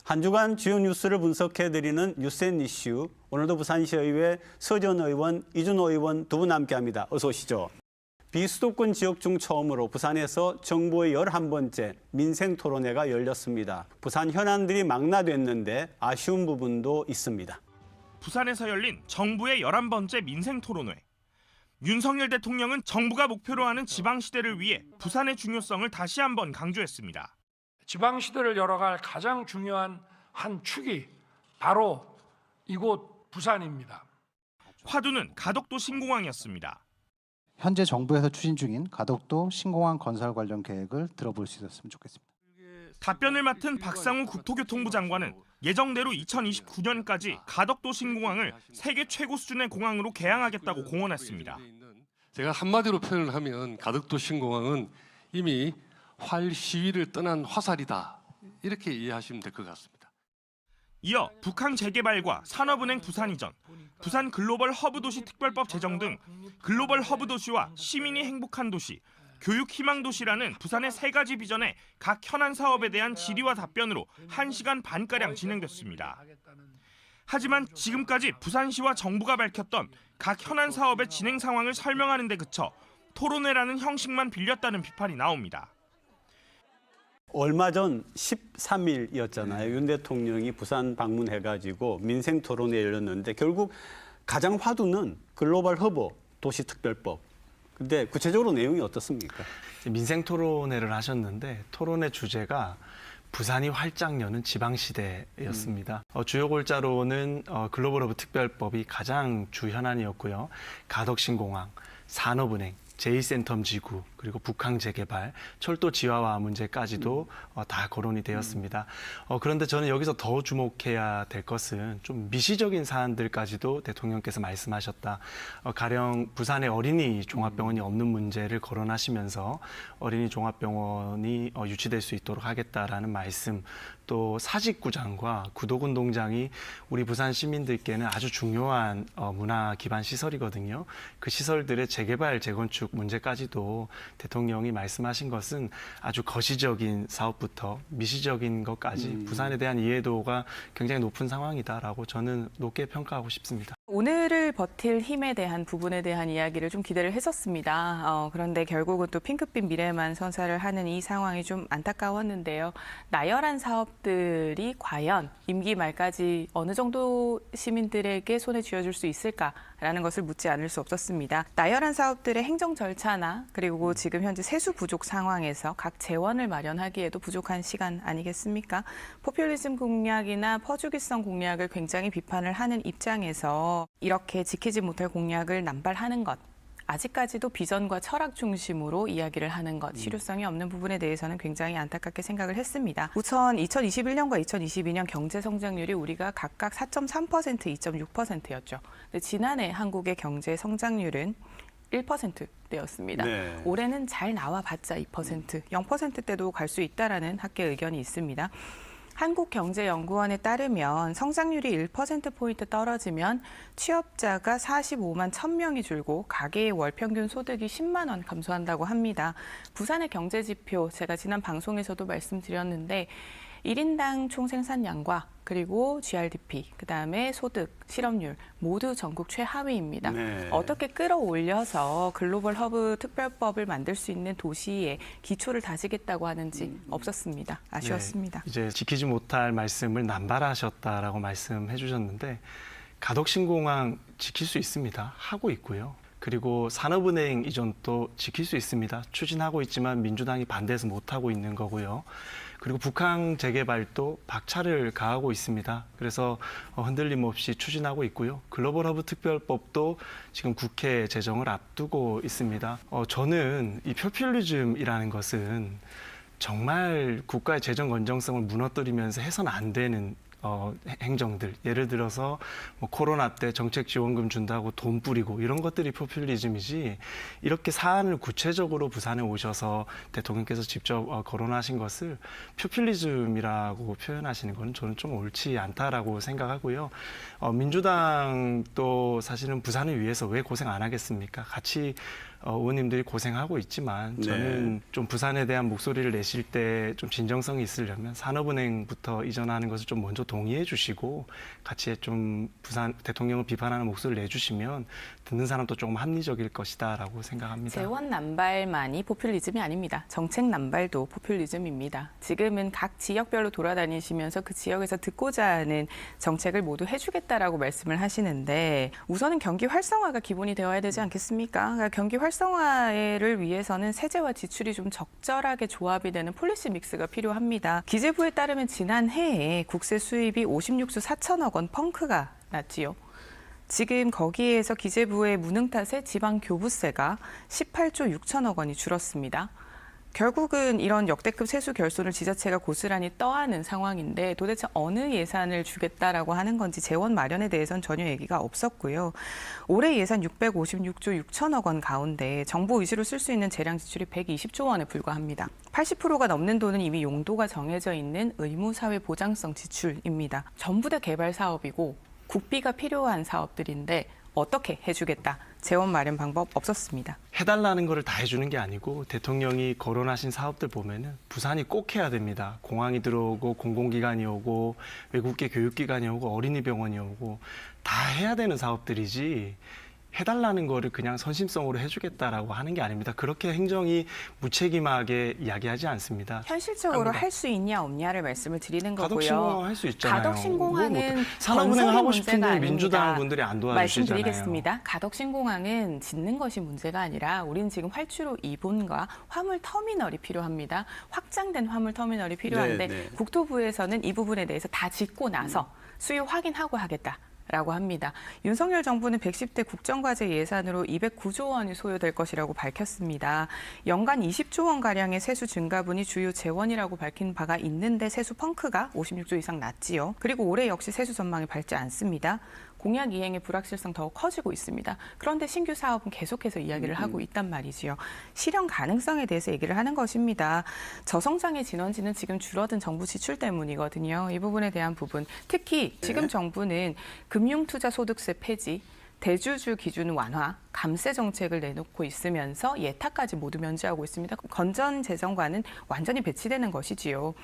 한 주간 주요 뉴스를 분석해드리는 뉴스앤이슈. 오늘도 부산시의회 서지원 의원, 이준호 의원 두 분 함께합니다. 어서 오시죠. 비수도권 지역 중 처음으로 부산에서 정부의 11번째 민생토론회가 열렸습니다. 부산 현안들이 망라됐는데 아쉬운 부분도 있습니다. 부산에서 열린 정부의 11번째 민생토론회. 윤석열 대통령은 정부가 목표로 하는 지방시대를 위해 부산의 중요성을 다시 한번 강조했습니다. 지방시대를 열어갈 가장 중요한 한 축이 바로 이곳 부산입니다. 화두는 가덕도 신공항이었습니다. 현재 정부에서 추진 중인 가덕도 신공항 건설 관련 계획을 들어볼 수 있었으면 좋겠습니다. 답변을 맡은 박상우 국토교통부 장관은 예정대로 2029년까지 가덕도 신공항을 세계 최고 수준의 공항으로 개항하겠다고 공언했습니다. 제가 한마디로 표현을 하면 가덕도 신공항은 이미 활 시위를 떠난 화살이다. 이렇게 이해하시면 될 것 같습니다. 이어 북항 재개발과 산업은행 부산 이전, 부산 글로벌 허브 도시 특별법 제정 등 글로벌 허브 도시와 시민이 행복한 도시, 교육 희망 도시라는 부산의 세 가지 비전에 각 현안 사업에 대한 질의와 답변으로 1시간 반가량 진행됐습니다. 하지만 지금까지 부산시와 정부가 밝혔던 각 현안 사업의 진행 상황을 설명하는 데 그쳐 토론회라는 형식만 빌렸다는 비판이 나옵니다. 얼마 전 13일이었잖아요. 윤 대통령이 부산 방문해가지고 민생 토론회 열렸는데 결국 가장 화두는 글로벌 허브 도시특별법. 근데 구체적으로 내용이 어떻습니까? 민생 토론회를 하셨는데 토론회 주제가 부산이 활짝 여는 지방시대였습니다. 주요 골자로는 글로벌 허브 특별법이 가장 주 현안이었고요. 가덕신공항, 산업은행, 제2센텀 지구, 그리고 북항 재개발, 철도 지하화 문제까지도 다 거론이 되었습니다. 그런데 저는 여기서 더 주목해야 될 것은 좀 미시적인 사안들까지도 대통령께서 말씀하셨다. 가령 부산에 어린이 종합병원이 없는 문제를 거론하시면서 어린이 종합병원이 유치될 수 있도록 하겠다라는 말씀, 또 사직구장과 구도군동장이 우리 부산 시민들께는 아주 중요한 문화 기반 시설이거든요. 그 시설들의 재개발, 재건축 문제까지도 대통령이 말씀하신 것은 아주 거시적인 사업부터 미시적인 것까지 부산에 대한 이해도가 굉장히 높은 상황이다라고 저는 높게 평가하고 싶습니다. 오늘을 버틸 힘에 대한 부분에 대한 이야기를 좀 기대를 했었습니다. 그런데 결국은 또 핑크빛 미래만 선사를 하는 이 상황이 좀 안타까웠는데요. 나열한 사업들이 과연 임기 말까지 어느 정도 시민들에게 손에 쥐어줄 수 있을까라는 것을 묻지 않을 수 없었습니다. 나열한 사업들의 행정 절차나 그리고 지금 현재 세수 부족 상황에서 각 재원을 마련하기에도 부족한 시간 아니겠습니까? 포퓰리즘 공약이나 퍼주기성 공약을 굉장히 비판을 하는 입장에서 이렇게 지키지 못할 공약을 남발하는 것, 아직까지도 비전과 철학 중심으로 이야기를 하는 것, 실효성이 없는 부분에 대해서는 굉장히 안타깝게 생각을 했습니다. 우선 2021년과 2022년 경제 성장률이 우리가 각각 4.3%, 2.6%였죠. 근데 지난해 한국의 경제 성장률은 1%대였습니다. 네. 올해는 잘 나와봤자 2%, 0%대도 갈 수 있다라는 학계 의견이 있습니다. 한국경제연구원에 따르면 성장률이 1%포인트 떨어지면 취업자가 45만 1,000명이 줄고 가계의 월 평균 소득이 10만 원 감소한다고 합니다. 부산의 경제지표 제가 지난 방송에서도 말씀드렸는데 1인당 총생산량과 그리고 GRDP, 그다음에 소득, 실업률 모두 전국 최하위입니다. 네. 어떻게 끌어올려서 글로벌 허브 특별법을 만들 수 있는 도시의 기초를 다지겠다고 하는지 없었습니다. 아쉬웠습니다. 네, 이제 지키지 못할 말씀을 남발하셨다라고 말씀해 주셨는데 가덕신공항 지킬 수 있습니다. 하고 있고요. 그리고 산업은행 이전도 지킬 수 있습니다. 추진하고 있지만 민주당이 반대해서 못하고 있는 거고요. 그리고 북항 재개발도 박차를 가하고 있습니다. 그래서 흔들림 없이 추진하고 있고요. 글로벌 허브 특별법도 지금 국회 제정을 앞두고 있습니다. 저는 이 포퓰리즘이라는 것은 정말 국가의 재정 건전성을 무너뜨리면서 해서는 안 되는 행정들, 예를 들어서 뭐 코로나 때 정책 지원금 준다고 돈 뿌리고 이런 것들이 포퓰리즘이지, 이렇게 사안을 구체적으로 부산에 오셔서 대통령께서 직접 거론하신 것을 포퓰리즘이라고 표현하시는 건 저는 좀 옳지 않다라고 생각하고요. 민주당도 사실은 부산을 위해서 왜 고생 안 하겠습니까? 같이 의원님들이 고생하고 있지만 저는 네. 좀 부산에 대한 목소리를 내실 때 좀 진정성이 있으려면 산업은행부터 이전하는 것을 좀 먼저 동의해 주시고 같이 좀 부산 대통령을 비판하는 목소리를 내주시면 듣는 사람도 조금 합리적일 것이다라고 생각합니다. 재원 남발만이 포퓰리즘이 아닙니다. 정책 남발도 포퓰리즘입니다. 지금은 각 지역별로 돌아다니시면서 그 지역에서 듣고자 하는 정책을 모두 해주겠다라고 말씀을 하시는데 우선은 경기 활성화가 기본이 되어야 되지 않겠습니까? 그러니까 경기 활성화를 위해서는 세제와 지출이 좀 적절하게 조합이 되는 폴리시 믹스가 필요합니다. 기재부에 따르면 지난해에 국세 수입 수입이 56조 4천억 원 펑크가 났지요. 지금 거기에서 기재부의 무능 탓에 지방 교부세가 18조 6천억 원이 줄었습니다. 결국은 이런 역대급 세수 결손을 지자체가 고스란히 떠안은 상황인데 도대체 어느 예산을 주겠다라고 하는 건지 재원 마련에 대해서는 전혀 얘기가 없었고요. 올해 예산 656조 6천억 원 가운데 정부 의지로 쓸 수 있는 재량 지출이 120조 원에 불과합니다. 80%가 넘는 돈은 이미 용도가 정해져 있는 의무사회 보장성 지출입니다. 전부 다 개발 사업이고 국비가 필요한 사업들인데 어떻게 해주겠다. 재원 마련 방법 없었습니다. 해달라는 거를 다 해주는 게 아니고 대통령이 거론하신 사업들 보면은 부산이 꼭 해야 됩니다. 공항이 들어오고 공공기관이 오고 외국계 교육기관이 오고 어린이병원이 오고 다 해야 되는 사업들이지 해달라는 거를 그냥 선심성으로 해주겠다라고 하는 게 아닙니다. 그렇게 행정이 무책임하게 이야기하지 않습니다. 현실적으로 할 수 있냐 없냐를 말씀을 드리는 거고요. 가덕신공항 할 수 있잖아요. 가덕신공항은 산업은행 하고 싶은데 문제가 민주당 아닙니다. 분들이 안 도와주시잖아요. 말씀드리겠습니다. 가덕신공항은 짓는 것이 문제가 아니라 우리는 지금 활주로 2본과 화물터미널이 필요합니다. 확장된 화물터미널이 필요한데 국토부에서는 이 부분에 대해서 다 짓고 나서 수요 확인하고 하겠다. 라고 합니다. 윤석열 정부는 110대 국정과제 예산으로 209조 원이 소요될 것이라고 밝혔습니다. 연간 20조 원가량의 세수 증가분이 주요 재원이라고 밝힌 바가 있는데 세수 펑크가 56조 이상 났지요. 그리고 올해 역시 세수 전망이 밝지 않습니다. 공약 이행의 불확실성 더 커지고 있습니다. 그런데 신규 사업은 계속해서 이야기를 하고 있단 말이지요. 실현 가능성에 대해서 얘기를 하는 것입니다. 저성장의 진원지는 지금 줄어든 정부 지출 때문이거든요. 이 부분에 대한 부분. 특히 지금 정부는 금융투자소득세 폐지, 대주주 기준 완화, 감세 정책을 내놓고 있으면서 예타까지 모두 면제하고 있습니다. 건전 재정과는 완전히 배치되는 것이지요.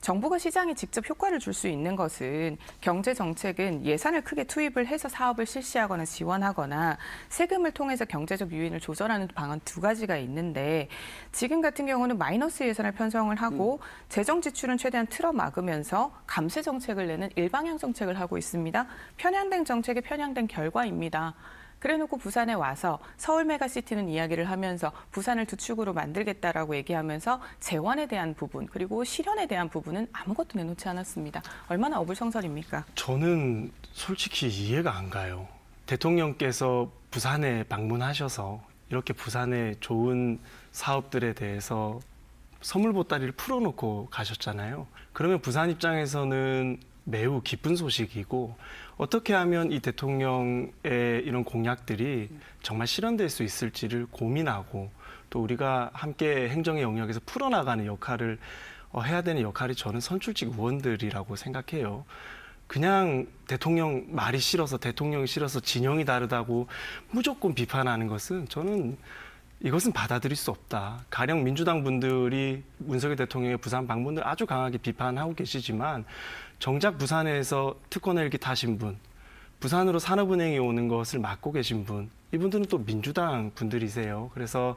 정부가 시장에 직접 효과를 줄 수 있는 것은 경제 정책은 예산을 크게 투입을 해서 사업을 실시하거나 지원하거나 세금을 통해서 경제적 유인을 조절하는 방안 두 가지가 있는데 지금 같은 경우는 마이너스 예산을 편성을 하고 재정 지출은 최대한 틀어 막으면서 감세 정책을 내는 일방향 정책을 하고 있습니다. 편향된 정책의 편향된 결과입니다. 그래놓고 부산에 와서 서울 메가시티는 이야기를 하면서 부산을 두 축으로 만들겠다라고 얘기하면서 재원에 대한 부분 그리고 실현에 대한 부분은 아무것도 내놓지 않았습니다. 얼마나 어불성설입니까? 저는 솔직히 이해가 안 가요. 대통령께서 부산에 방문하셔서 이렇게 부산의 좋은 사업들에 대해서 선물 보따리를 풀어놓고 가셨잖아요. 그러면 부산 입장에서는 매우 기쁜 소식이고 어떻게 하면 이 대통령의 이런 공약들이 정말 실현될 수 있을지를 고민하고 또 우리가 함께 행정의 영역에서 풀어나가는 역할을 해야 되는 역할이 저는 선출직 의원들이라고 생각해요. 그냥 대통령 말이 싫어서 대통령이 싫어서 진영이 다르다고 무조건 비판하는 것은 저는 이것은 받아들일 수 없다. 가령 민주당 분들이 문석열 대통령의 부산 방문을 아주 강하게 비판하고 계시지만 정작 부산에서 특권 헬기 타신 분, 부산으로 산업은행이 오는 것을 맡고 계신 분, 이분들은 또 민주당 분들이세요. 그래서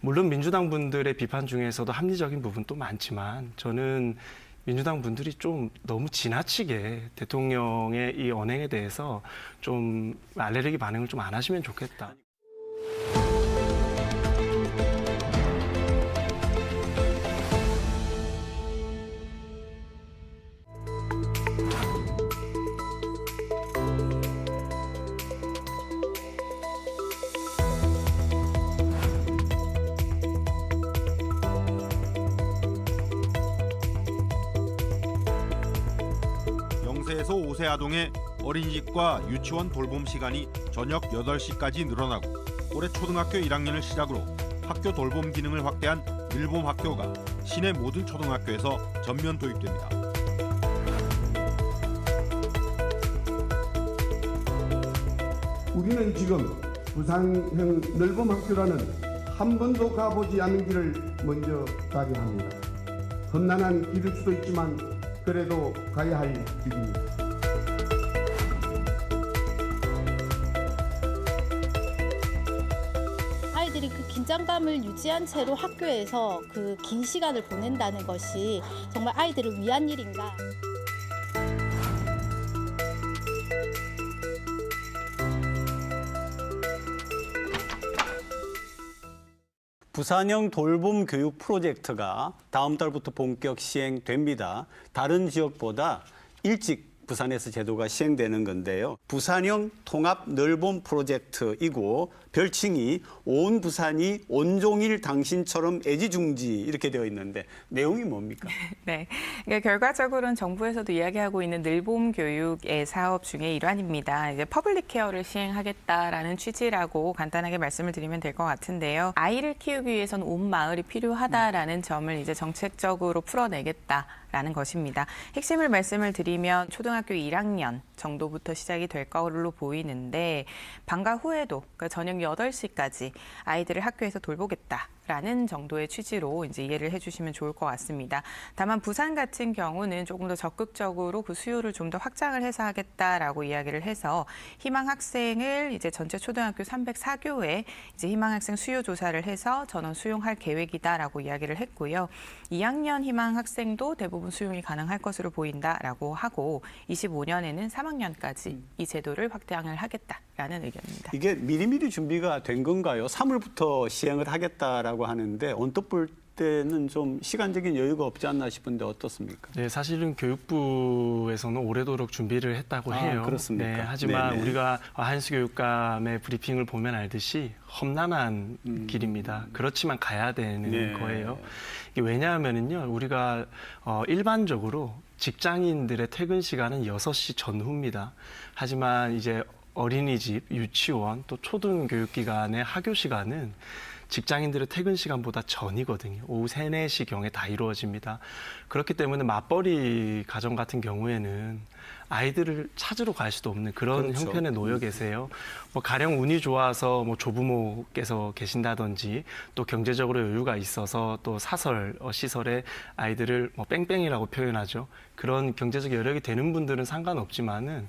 물론 민주당 분들의 비판 중에서도 합리적인 부분도 많지만 저는 민주당 분들이 좀 너무 지나치게 대통령의 이 언행에 대해서 좀 알레르기 반응을 좀 안 하시면 좋겠다. 에서 5세 아동의 어린이집과 유치원 돌봄 시간이 저녁 8시까지 늘어나고 올해 초등학교 1학년을 시작으로 학교 돌봄 기능을 확대한 밀봄 학교가 시내 모든 초등학교에서 전면 도입됩니다. 우리는 지금 부산형 늘봄 학교라는 한 번도 가보지 않은 길을 먼저 가려 합니다. 험난한 길일 수도 있지만 그래도 가야 할 길입니다. 아이들이 그 긴장감을 유지한 채로 학교에서 그 긴 시간을 보낸다는 것이 정말 아이들을 위한 일인가? 부산형 돌봄 교육 프로젝트가 다음 달부터 본격 시행됩니다. 다른 지역보다 일찍 부산에서 제도가 시행되는 건데요. 부산형 통합 늘봄 프로젝트이고 별칭이 온 부산이 온종일 당신처럼 애지중지 이렇게 되어 있는데 내용이 뭡니까? 네, 그러니까 결과적으로는 정부에서도 이야기하고 있는 늘봄 교육의 사업 중에 일환입니다. 이제 퍼블릭 케어를 시행하겠다라는 취지라고 간단하게 말씀을 드리면 될 것 같은데요. 아이를 키우기 위해서는 온 마을이 필요하다라는 점을 이제 정책적으로 풀어내겠다라는 것입니다. 핵심을 말씀을 드리면 초등학교 1학년 정도부터 시작이 될 걸로 보이는데 방과 후에도 그러니까 저녁 8시까지 아이들을 학교에서 돌보겠다라는 정도의 취지로 이제 이해를 해주시면 좋을 것 같습니다. 다만 부산 같은 경우는 조금 더 적극적으로 그 수요를 좀 더 확장을 해서 하겠다라고 이야기를 해서 희망 학생을 이제 전체 초등학교 304교에 이제 희망 학생 수요 조사를 해서 전원 수용할 계획이다라고 이야기를 했고요. 2학년 희망 학생도 대부분 수용이 가능할 것으로 보인다라고 하고 25년에는 3학년까지 이 제도를 확대를 하겠다라는 의견입니다. 이게 미리미리 준비가 된 건가요? 3월부터 시행을 하겠다라고 하는데 언뜻 볼 때는 좀 시간적인 여유가 없지 않나 싶은데 어떻습니까? 네, 사실은 교육부에서는 오래도록 준비를 했다고 해요. 그렇습니까? 네, 하지만 네네. 우리가 한수 교육감의 브리핑을 보면 알듯이 험난한 길입니다. 그렇지만 가야 되는 네. 거예요. 이게 왜냐하면은요, 우리가 일반적으로 직장인들의 퇴근 시간은 6시 전후입니다. 하지만 이제 어린이집, 유치원, 또 초등교육기관의 하교 시간은 직장인들의 퇴근 시간보다 전이거든요. 오후 3, 4시경에 다 이루어집니다. 그렇기 때문에 맞벌이 가정 같은 경우에는 아이들을 찾으러 갈 수도 없는 그런 그렇죠. 형편에 놓여 계세요. 뭐 가령 운이 좋아서 뭐 조부모께서 계신다든지 또 경제적으로 여유가 있어서 또 사설 시설에 아이들을 뭐 뺑뺑이라고 표현하죠. 그런 경제적 여력이 되는 분들은 상관없지만은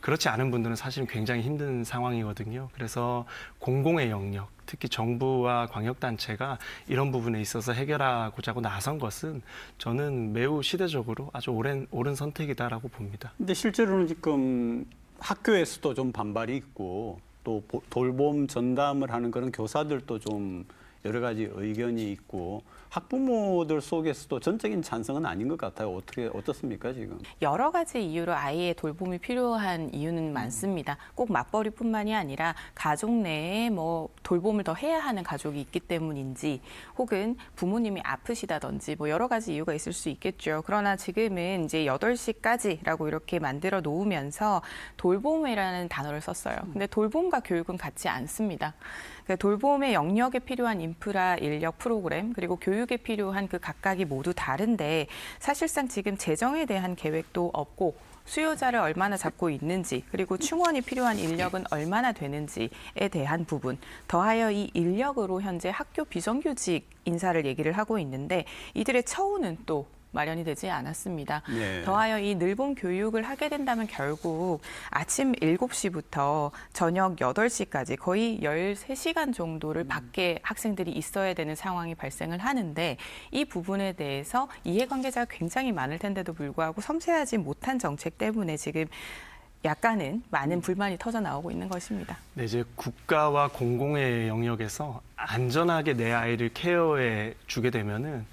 그렇지 않은 분들은 사실은 굉장히 힘든 상황이거든요. 그래서 공공의 영역, 특히 정부와 광역단체가 이런 부분에 있어서 해결하고자 나선 것은 저는 매우 시대적으로 아주 옳은 선택이다라고 봅니다. 근데 실제로는 지금 학교에서도 좀 반발이 있고 또 돌봄 전담을 하는 그런 교사들도 좀 여러 가지 의견이 있고 학부모들 속에서도 전적인 찬성은 아닌 것 같아요. 어떻습니까 지금? 여러 가지 이유로 아이의 돌봄이 필요한 이유는 많습니다. 꼭 맞벌이뿐만이 아니라 가족 내에 뭐 돌봄을 더 해야 하는 가족이 있기 때문인지 혹은 부모님이 아프시다든지 뭐 여러 가지 이유가 있을 수 있겠죠. 그러나 지금은 이제 8시까지라고 이렇게 만들어 놓으면서 돌봄이라는 단어를 썼어요. 근데 돌봄과 교육은 같지 않습니다. 그러니까 돌봄의 영역에 필요한 인프라, 인력, 프로그램 그리고 교육에 필요한 그 각각이 모두 다른데 사실상 지금 재정에 대한 계획도 없고 수요자를 얼마나 잡고 있는지 그리고 충원이 필요한 인력은 얼마나 되는지에 대한 부분 더하여 이 인력으로 현재 학교 비정규직 인사를 얘기를 하고 있는데 이들의 처우는 또 마련이 되지 않았습니다. 네. 더하여 이 늘봄 교육을 하게 된다면 결국 아침 7시부터 저녁 8시까지 거의 13시간 정도를 밖에 학생들이 있어야 되는 상황이 발생을 하는데 이 부분에 대해서 이해관계자가 굉장히 많을 텐데도 불구하고 섬세하지 못한 정책 때문에 지금 약간은 많은 불만이 터져 나오고 있는 것입니다. 네, 이제 국가와 공공의 영역에서 안전하게 내 아이를 케어해 주게 되면은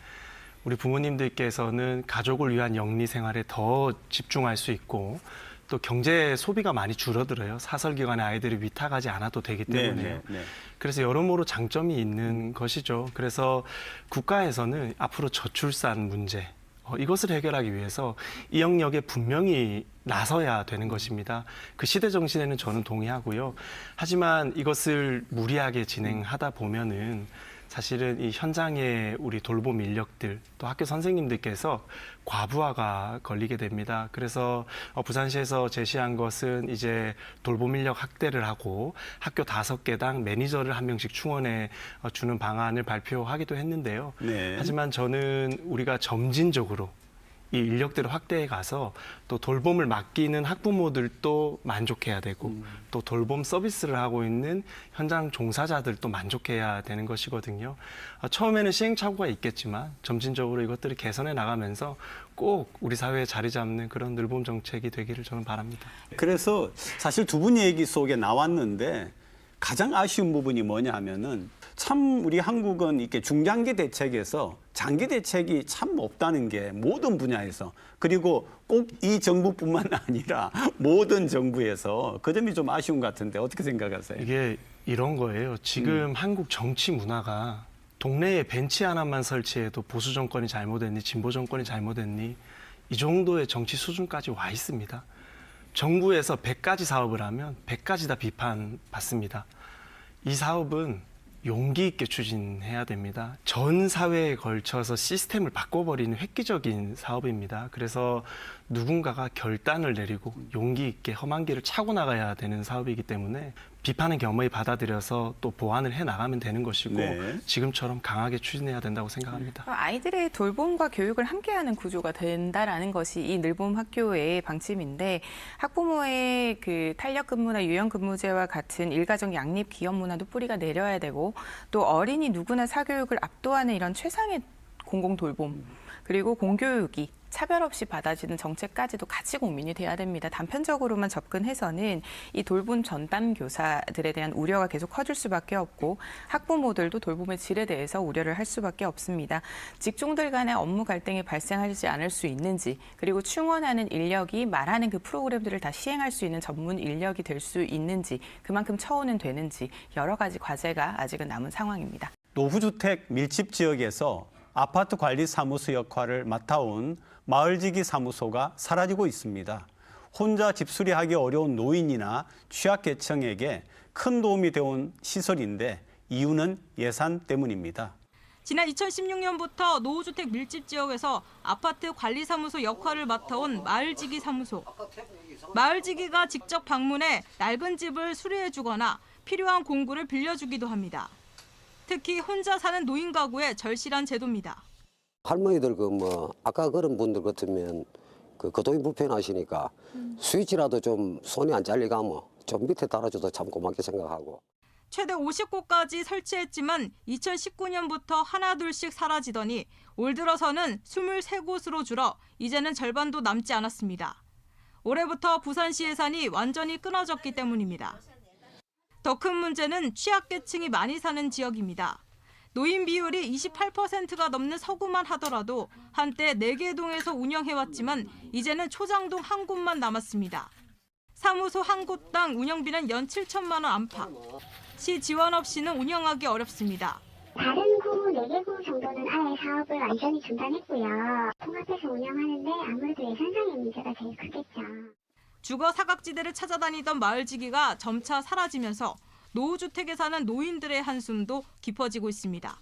우리 부모님들께서는 가족을 위한 영리 생활에 더 집중할 수 있고 또 경제 소비가 많이 줄어들어요. 사설기관의 아이들이 위탁하지 않아도 되기 때문에요. 네. 그래서 여러모로 장점이 있는 것이죠. 그래서 국가에서는 앞으로 저출산 문제 이것을 해결하기 위해서 이 영역에 분명히 나서야 되는 것입니다. 그 시대 정신에는 저는 동의하고요. 하지만 이것을 무리하게 진행하다 보면은 사실은 이 현장의 우리 돌봄 인력들 또 학교 선생님들께서 과부하가 걸리게 됩니다. 그래서 부산시에서 제시한 것은 이제 돌봄 인력 확대를 하고 학교 5개당 매니저를 1명씩 충원해 주는 방안을 발표하기도 했는데요. 네. 하지만 저는 우리가 점진적으로 이 인력들을 확대해 가서 또 돌봄을 맡기는 학부모들도 만족해야 되고 또 돌봄 서비스를 하고 있는 현장 종사자들도 만족해야 되는 것이거든요. 처음에는 시행착오가 있겠지만 점진적으로 이것들을 개선해 나가면서 꼭 우리 사회에 자리 잡는 그런 늘봄 정책이 되기를 저는 바랍니다. 그래서 사실 두 분 얘기 속에 나왔는데 가장 아쉬운 부분이 뭐냐 하면은 참 우리 한국은 이렇게 중장기 대책에서 장기 대책이 참 없다는 게 모든 분야에서 그리고 꼭 이 정부뿐만 아니라 모든 정부에서 그 점이 좀 아쉬운 것 같은데 어떻게 생각하세요? 이게 이런 거예요. 지금 한국 정치 문화가 동네에 벤치 하나만 설치해도 보수 정권이 잘못했니, 진보 정권이 잘못했니 이 정도의 정치 수준까지 와 있습니다. 정부에서 100가지 사업을 하면 100가지 다 비판받습니다. 이 사업은 용기 있게 추진해야 됩니다. 전 사회에 걸쳐서 시스템을 바꿔버리는 획기적인 사업입니다. 그래서 누군가가 결단을 내리고 용기 있게 험한 길을 차고 나가야 되는 사업이기 때문에 비판은 겸허히 받아들여서 또 보완을 해나가면 되는 것이고 네. 지금처럼 강하게 추진해야 된다고 생각합니다. 아이들의 돌봄과 교육을 함께하는 구조가 된다라는 것이 이 늘봄 학교의 방침인데 학부모의 그 탄력 근무나 유연 근무제와 같은 일가정 양립 기업 문화도 뿌리가 내려야 되고 또 어린이 누구나 사교육을 압도하는 이런 최상의 공공 돌봄 그리고 공교육이 차별 없이 받아지는 정책까지도 같이 고민이 돼야 됩니다. 단편적으로만 접근해서는 이 돌봄 전담 교사들에 대한 우려가 계속 커질 수밖에 없고 학부모들도 돌봄의 질에 대해서 우려를 할 수밖에 없습니다. 직종들 간의 업무 갈등이 발생하지 않을 수 있는지 그리고 충원하는 인력이 말하는 그 프로그램들을 다 시행할 수 있는 전문 인력이 될 수 있는지 그만큼 처우는 되는지 여러 가지 과제가 아직은 남은 상황입니다. 노후주택 밀집 지역에서 아파트 관리 사무소 역할을 맡아온 마을지기 사무소가 사라지고 있습니다. 혼자 집수리하기 어려운 노인이나 취약계층에게 큰 도움이 되어온 시설인데 이유는 예산 때문입니다. 지난 2016년부터 노후주택 밀집 지역에서 아파트 관리사무소 역할을 맡아온 마을지기 사무소. 마을지기가 직접 방문해 낡은 집을 수리해주거나 필요한 공구를 빌려주기도 합니다. 특히 혼자 사는 노인 가구에 절실한 제도입니다. 할머니들 아까 그런 분들 같으면 거동이 불편하시니까 스위치라도 좀 손이 안 잘리가면 좀 밑에 달아줘도 참 고맙게 생각하고. 최대 50곳까지 설치했지만 2019년부터 하나둘씩 사라지더니 올 들어서는 23곳으로 줄어 이제는 절반도 남지 않았습니다. 올해부터 부산시 예산이 완전히 끊어졌기 때문입니다. 더 큰 문제는 취약계층이 많이 사는 지역입니다. 노인 비율이 28%가 넘는 서구만 하더라도 한때 4개 동에서 운영해왔지만 이제는 초장동 한 곳만 남았습니다. 사무소 한 곳당 운영비는 연 7천만 원 안팎. 시 지원 없이는 운영하기 어렵습니다. 다른 구 4개구 정도는 아예 사업을 완전히 중단했고요. 통합해서 운영하는데 아무래도 예산상의 문제가 제일 크겠죠. 주거 사각지대를 찾아다니던 마을지기가 점차 사라지면서 노후주택에 사는 노인들의 한숨도 깊어지고 있습니다.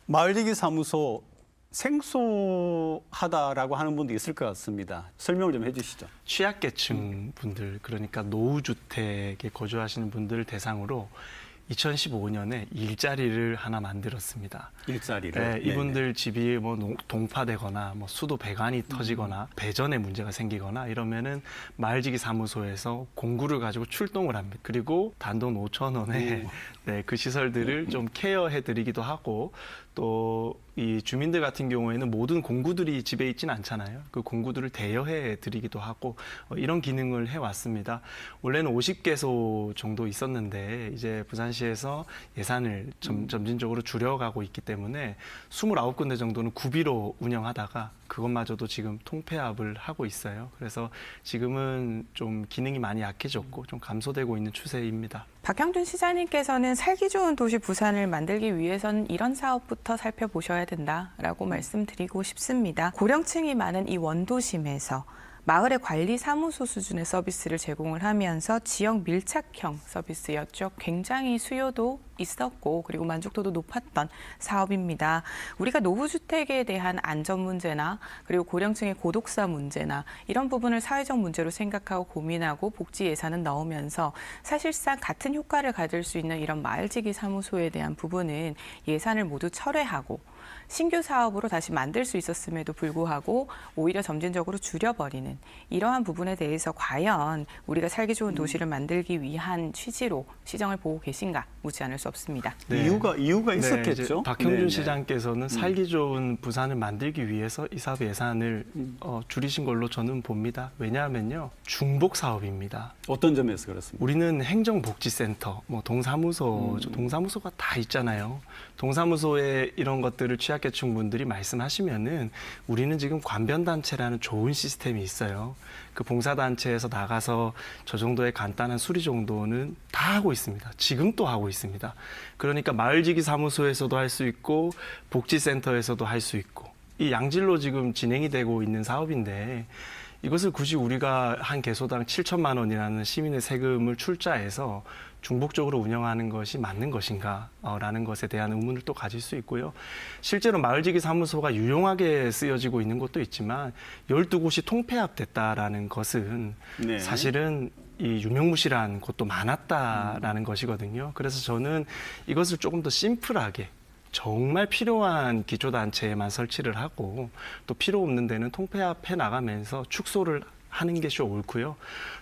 마을지기 사무소 생소하다라고 하는 분도 있을 것 같습니다. 설명을 좀 해주시죠. 취약계층 분들 그러니까 노후주택에 거주하시는 분들 대상으로 2015년에 일자리를 하나 만들었습니다. 일자리를? 네, 이분들 집이 동파되거나 수도 배관이 터지거나 배전에 문제가 생기거나 이러면은 마을지기 사무소에서 공구를 가지고 출동을 합니다. 그리고 단돈 5천 원에 그 시설들을 좀 케어해드리기도 하고 또 이 주민들 같은 경우에는 모든 공구들이 집에 있지는 않잖아요. 그 공구들을 대여해 드리기도 하고 이런 기능을 해왔습니다. 원래는 50개소 정도 있었는데 이제 부산시에서 예산을 점진적으로 줄여가고 있기 때문에 29군데 정도는 구비로 운영하다가 그것마저도 지금 통폐합을 하고 있어요. 그래서 지금은 좀 기능이 많이 약해졌고 좀 감소되고 있는 추세입니다. 박형준 시장님께서는 살기 좋은 도시 부산을 만들기 위해서는 이런 사업부터 살펴보셔야 된다라고 말씀드리고 싶습니다. 고령층이 많은 이 원도심에서 마을의 관리 사무소 수준의 서비스를 제공을 하면서 지역 밀착형 서비스였죠. 굉장히 수요도 있었고 그리고 만족도도 높았던 사업입니다. 우리가 노후주택에 대한 안전 문제나 그리고 고령층의 고독사 문제나 이런 부분을 사회적 문제로 생각하고 고민하고 복지 예산은 넣으면서 사실상 같은 효과를 가질 수 있는 이런 마을지기 사무소에 대한 부분은 예산을 모두 철회하고 신규 사업으로 다시 만들 수 있었음에도 불구하고 오히려 점진적으로 줄여버리는 이러한 부분에 대해서 과연 우리가 살기 좋은 도시를 만들기 위한 취지로 시정을 보고 계신가 묻지 않을 수 없습니다. 네. 이유가 있었겠죠. 박형준 시장께서는 살기 좋은 부산을 만들기 위해서 이 사업 예산을 줄이신 걸로 저는 봅니다. 왜냐하면요. 중복 사업입니다. 어떤 점에서 그렇습니까? 우리는 행정복지센터, 동사무소, 동사무소가 다 있잖아요. 동사무소에 이런 것들을 취약계층 분들이 말씀하시면은 우리는 지금 관변단체라는 좋은 시스템이 있어요. 그 봉사단체에서 나가서 저 정도의 간단한 수리 정도는 다 하고 있습니다. 지금 또 하고 있습니다. 그러니까 마을지기 사무소에서도 할 수 있고 복지센터에서도 할 수 있고 이 양질로 지금 진행이 되고 있는 사업인데 이것을 굳이 우리가 한 개소당 7천만 원이라는 시민의 세금을 출자해서 중복적으로 운영하는 것이 맞는 것인가 라는 것에 대한 의문을 또 가질 수 있고요. 실제로 마을지기 사무소가 유용하게 쓰여지고 있는 곳도 있지만 12곳이 통폐합됐다라는 것은 네. 사실은 이 유명무실한 곳도 많았다라는 것이거든요. 그래서 저는 이것을 조금 더 심플하게 정말 필요한 기초단체에만 설치를 하고 또 필요 없는 데는 통폐합해 나가면서 축소를 하는 것이 옳고요.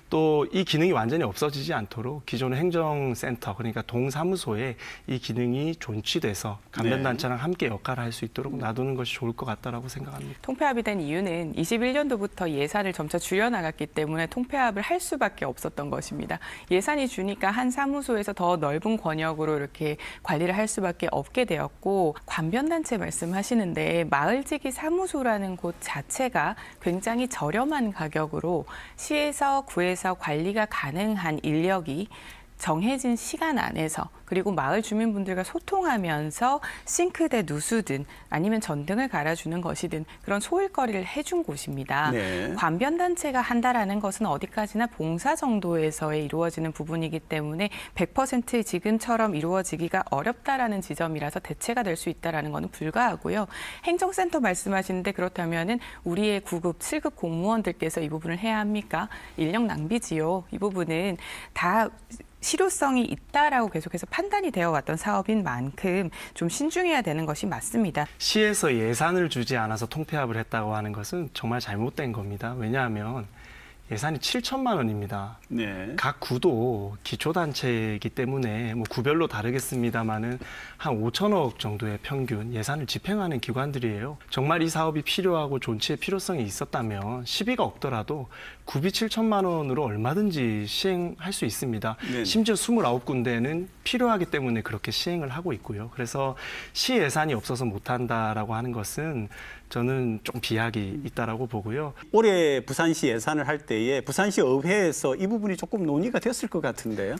또 이 기능이 완전히 없어지지 않도록 기존의 행정센터 그러니까 동사무소에 이 기능이 존치돼서 관변단체랑 함께 역할을 할 수 있도록 놔두는 것이 좋을 것 같다라고 생각합니다. 통폐합이 된 이유는 21년도부터 예산을 점차 줄여나갔기 때문에 통폐합을 할 수밖에 없었던 것입니다. 예산이 주니까 한 사무소에서 더 넓은 권역으로 이렇게 관리를 할 수밖에 없게 되었고 관변단체 말씀하시는데 마을지기 사무소라는 곳 자체가 굉장히 저렴한 가격으로 시에서 구에서 관리가 가능한 인력이 정해진 시간 안에서 그리고 마을 주민분들과 소통하면서 싱크대 누수든 아니면 전등을 갈아주는 것이든 그런 소일거리를 해준 곳입니다. 네. 관변단체가 한다라는 것은 어디까지나 봉사 정도에서의 이루어지는 부분이기 때문에 100% 지금처럼 이루어지기가 어렵다라는 지점이라서 대체가 될 수 있다라는 것은 불가하고요. 행정센터 말씀하시는데 그렇다면은 우리의 9급, 7급 공무원들께서 이 부분을 해야 합니까? 인력 낭비지요. 이 부분은 다 실효성이 있다라고 계속해서 판단이 되어 왔던 사업인 만큼 좀 신중해야 되는 것이 맞습니다. 시에서 예산을 주지 않아서 통폐합을 했다고 하는 것은 정말 잘못된 겁니다. 왜냐하면 예산이 7천만 원입니다. 네. 각 구도 기초단체이기 때문에 뭐 구별로 다르겠습니다만은 한 5천억 정도의 평균 예산을 집행하는 기관들이에요. 정말 이 사업이 필요하고 존치의 필요성이 있었다면 시비가 없더라도 구비 7천만 원으로 얼마든지 시행할 수 있습니다. 네네. 심지어 29군데는 필요하기 때문에 그렇게 시행을 하고 있고요. 그래서 시 예산이 없어서 못한다라고 하는 것은 저는 좀 비약이 있다라고 보고요. 올해 부산시 예산을 할 때에 부산시 의회에서 이 부분이 조금 논의가 됐을 것 같은데요.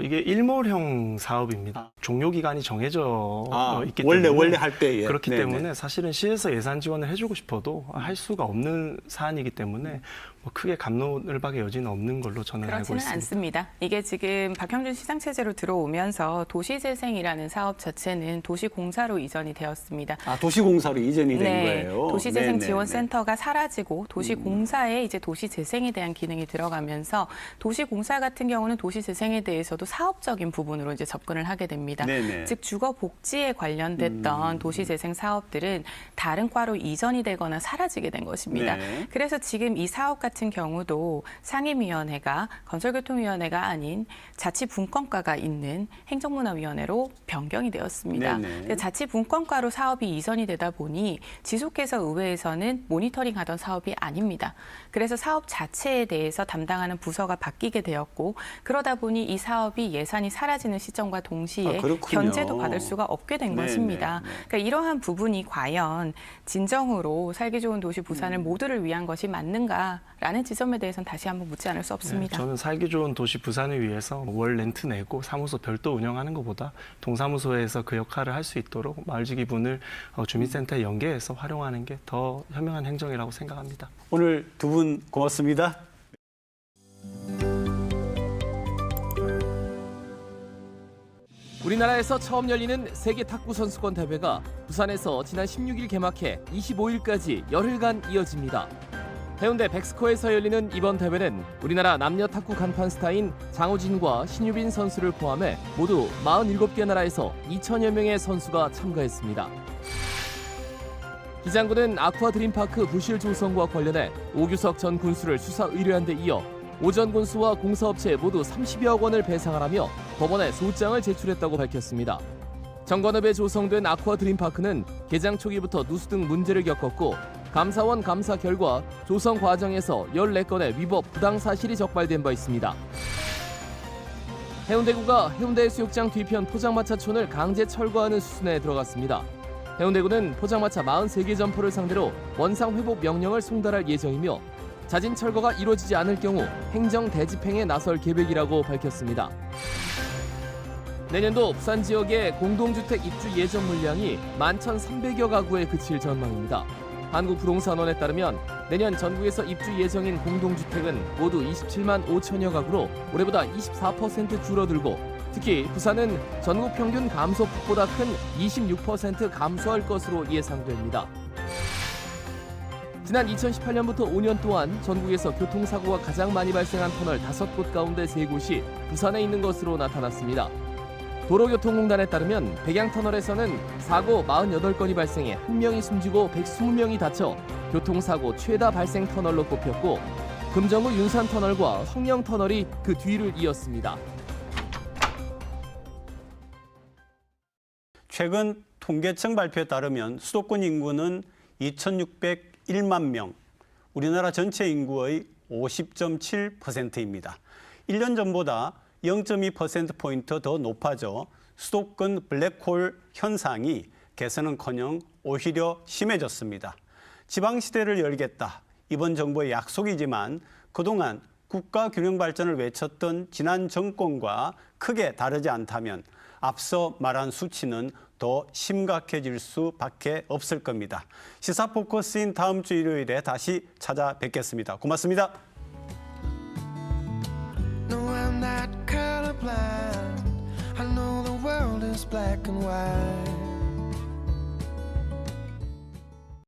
이게 일몰형 사업입니다. 종료 기간이 정해져 있기 때문에 원래 할 때에 그렇기 네네. 때문에 사실은 시에서 예산 지원을 해주고 싶어도 할 수가 없는 사안이기 때문에 뭐 크게 갑론을박의 여지는 없는 걸로 저는 알고 그렇지는 있습니다. 않습니다. 이게 지금 박형준 시장체제로 들어오면서 도시재생이라는 사업 자체는 도시공사로 이전이 되었습니다. 아, 도시공사로 이전이 된 거예요. 도시재생 네네네. 지원센터가 사라지고 도시공사에 이제 도시재생에 대한 기능이 들어가면서 도시공사 같은 경우는 도시재생에 대해서도 사업적인 부분으로 이제 접근을 하게 됩니다. 네네. 즉 주거복지에 관련됐던 도시재생 사업들은 다른 과로 이전이 되거나 사라지게 된 것입니다. 네. 그래서 지금 이 사업 같은 경우도 상임위원회가 건설교통위원회가 아닌 자치분권과가 있는 행정문화위원회로 변경이 되었습니다. 네네. 자치분권과로 사업이 이전이 되다 보니 지속해서 의회에서는 모니터링하던 사업이 아닙니다. 그래서 사업 자체에 대해서 담당하는 부서가 바뀌게 되었고 그러다 보니 이 사업이 예산이 사라지는 시점과 동시에 견제도 받을 수가 없게 된 것입니다. 그러니까 이러한 부분이 과연 진정으로 살기 좋은 도시 부산을 모두를 위한 것이 맞는가라는 지점에 대해서는 다시 한번 묻지 않을 수 없습니다. 저는 살기 좋은 도시 부산을 위해서 월 렌트 내고 사무소 별도 운영하는 것보다 동사무소에서 그 역할을 할 수 있도록 마을지기분을 주민센터에 연계해서 활용하는 게 더 현명한 행정이라고 생각합니다. 오늘 두 분 고맙습니다. 우리나라에서 처음 열리는 세계 탁구 선수권 대회가 부산에서 지난 16일 개막해 25일까지 열흘간 이어집니다. 해운대 백스코에서 열리는 이번 대회는 우리나라 남녀 탁구 간판 스타인 장우진과 신유빈 선수를 포함해 모두 47개 나라에서 2천여 명의 선수가 참가했습니다. 기장군은 아쿠아 드림파크 부실 조성과 관련해 오규석 전 군수를 수사 의뢰한 데 이어 오 전 군수와 공사업체 모두 30여억 원을 배상하라며 법원에 소장을 제출했다고 밝혔습니다. 정관업에 조성된 아쿠아 드림파크는 개장 초기부터 누수 등 문제를 겪었고 감사원 감사 결과 조성 과정에서 14건의 위법 부당 사실이 적발된 바 있습니다. 해운대구가 해운대 해수욕장 뒤편 포장마차촌을 강제 철거하는 수순에 들어갔습니다. 해운대구는 포장마차 43개 점포를 상대로 원상 회복 명령을 송달할 예정이며 자진 철거가 이루어지지 않을 경우 행정 대집행에 나설 계획이라고 밝혔습니다. 내년도 부산 지역의 공동주택 입주 예정 물량이 11,300여 가구에 그칠 전망입니다. 한국부동산원에 따르면 내년 전국에서 입주 예정인 공동주택은 모두 27만 5천여 가구로 올해보다 24% 줄어들고 특히 부산은 전국 평균 감소폭보다 큰 26% 감소할 것으로 예상됩니다. 지난 2018년부터 5년 동안 전국에서 교통사고가 가장 많이 발생한 터널 5곳 가운데 3곳이 부산에 있는 것으로 나타났습니다. 도로교통공단에 따르면 백양터널에서는 사고 48건이 발생해 1명이 숨지고 120명이 다쳐 교통사고 최다 발생 터널로 꼽혔고 금정구 윤산터널과 성령터널이 그 뒤를 이었습니다. 최근 통계청 발표에 따르면 수도권 인구는 2,601만 명, 우리나라 전체 인구의 50.7%입니다. 1년 전보다 0.2%포인트 더 높아져 수도권 블랙홀 현상이 개선은커녕 오히려 심해졌습니다. 지방시대를 열겠다. 이번 정부의 약속이지만 그동안 국가 균형 발전을 외쳤던 지난 정권과 크게 다르지 않다면 앞서 말한 수치는 더 심각해질 수밖에 없을 겁니다. 시사 포커스인 다음 주 일요일에 다시 찾아뵙겠습니다. 고맙습니다. No, I'm not colorblind. I know the world is black and white.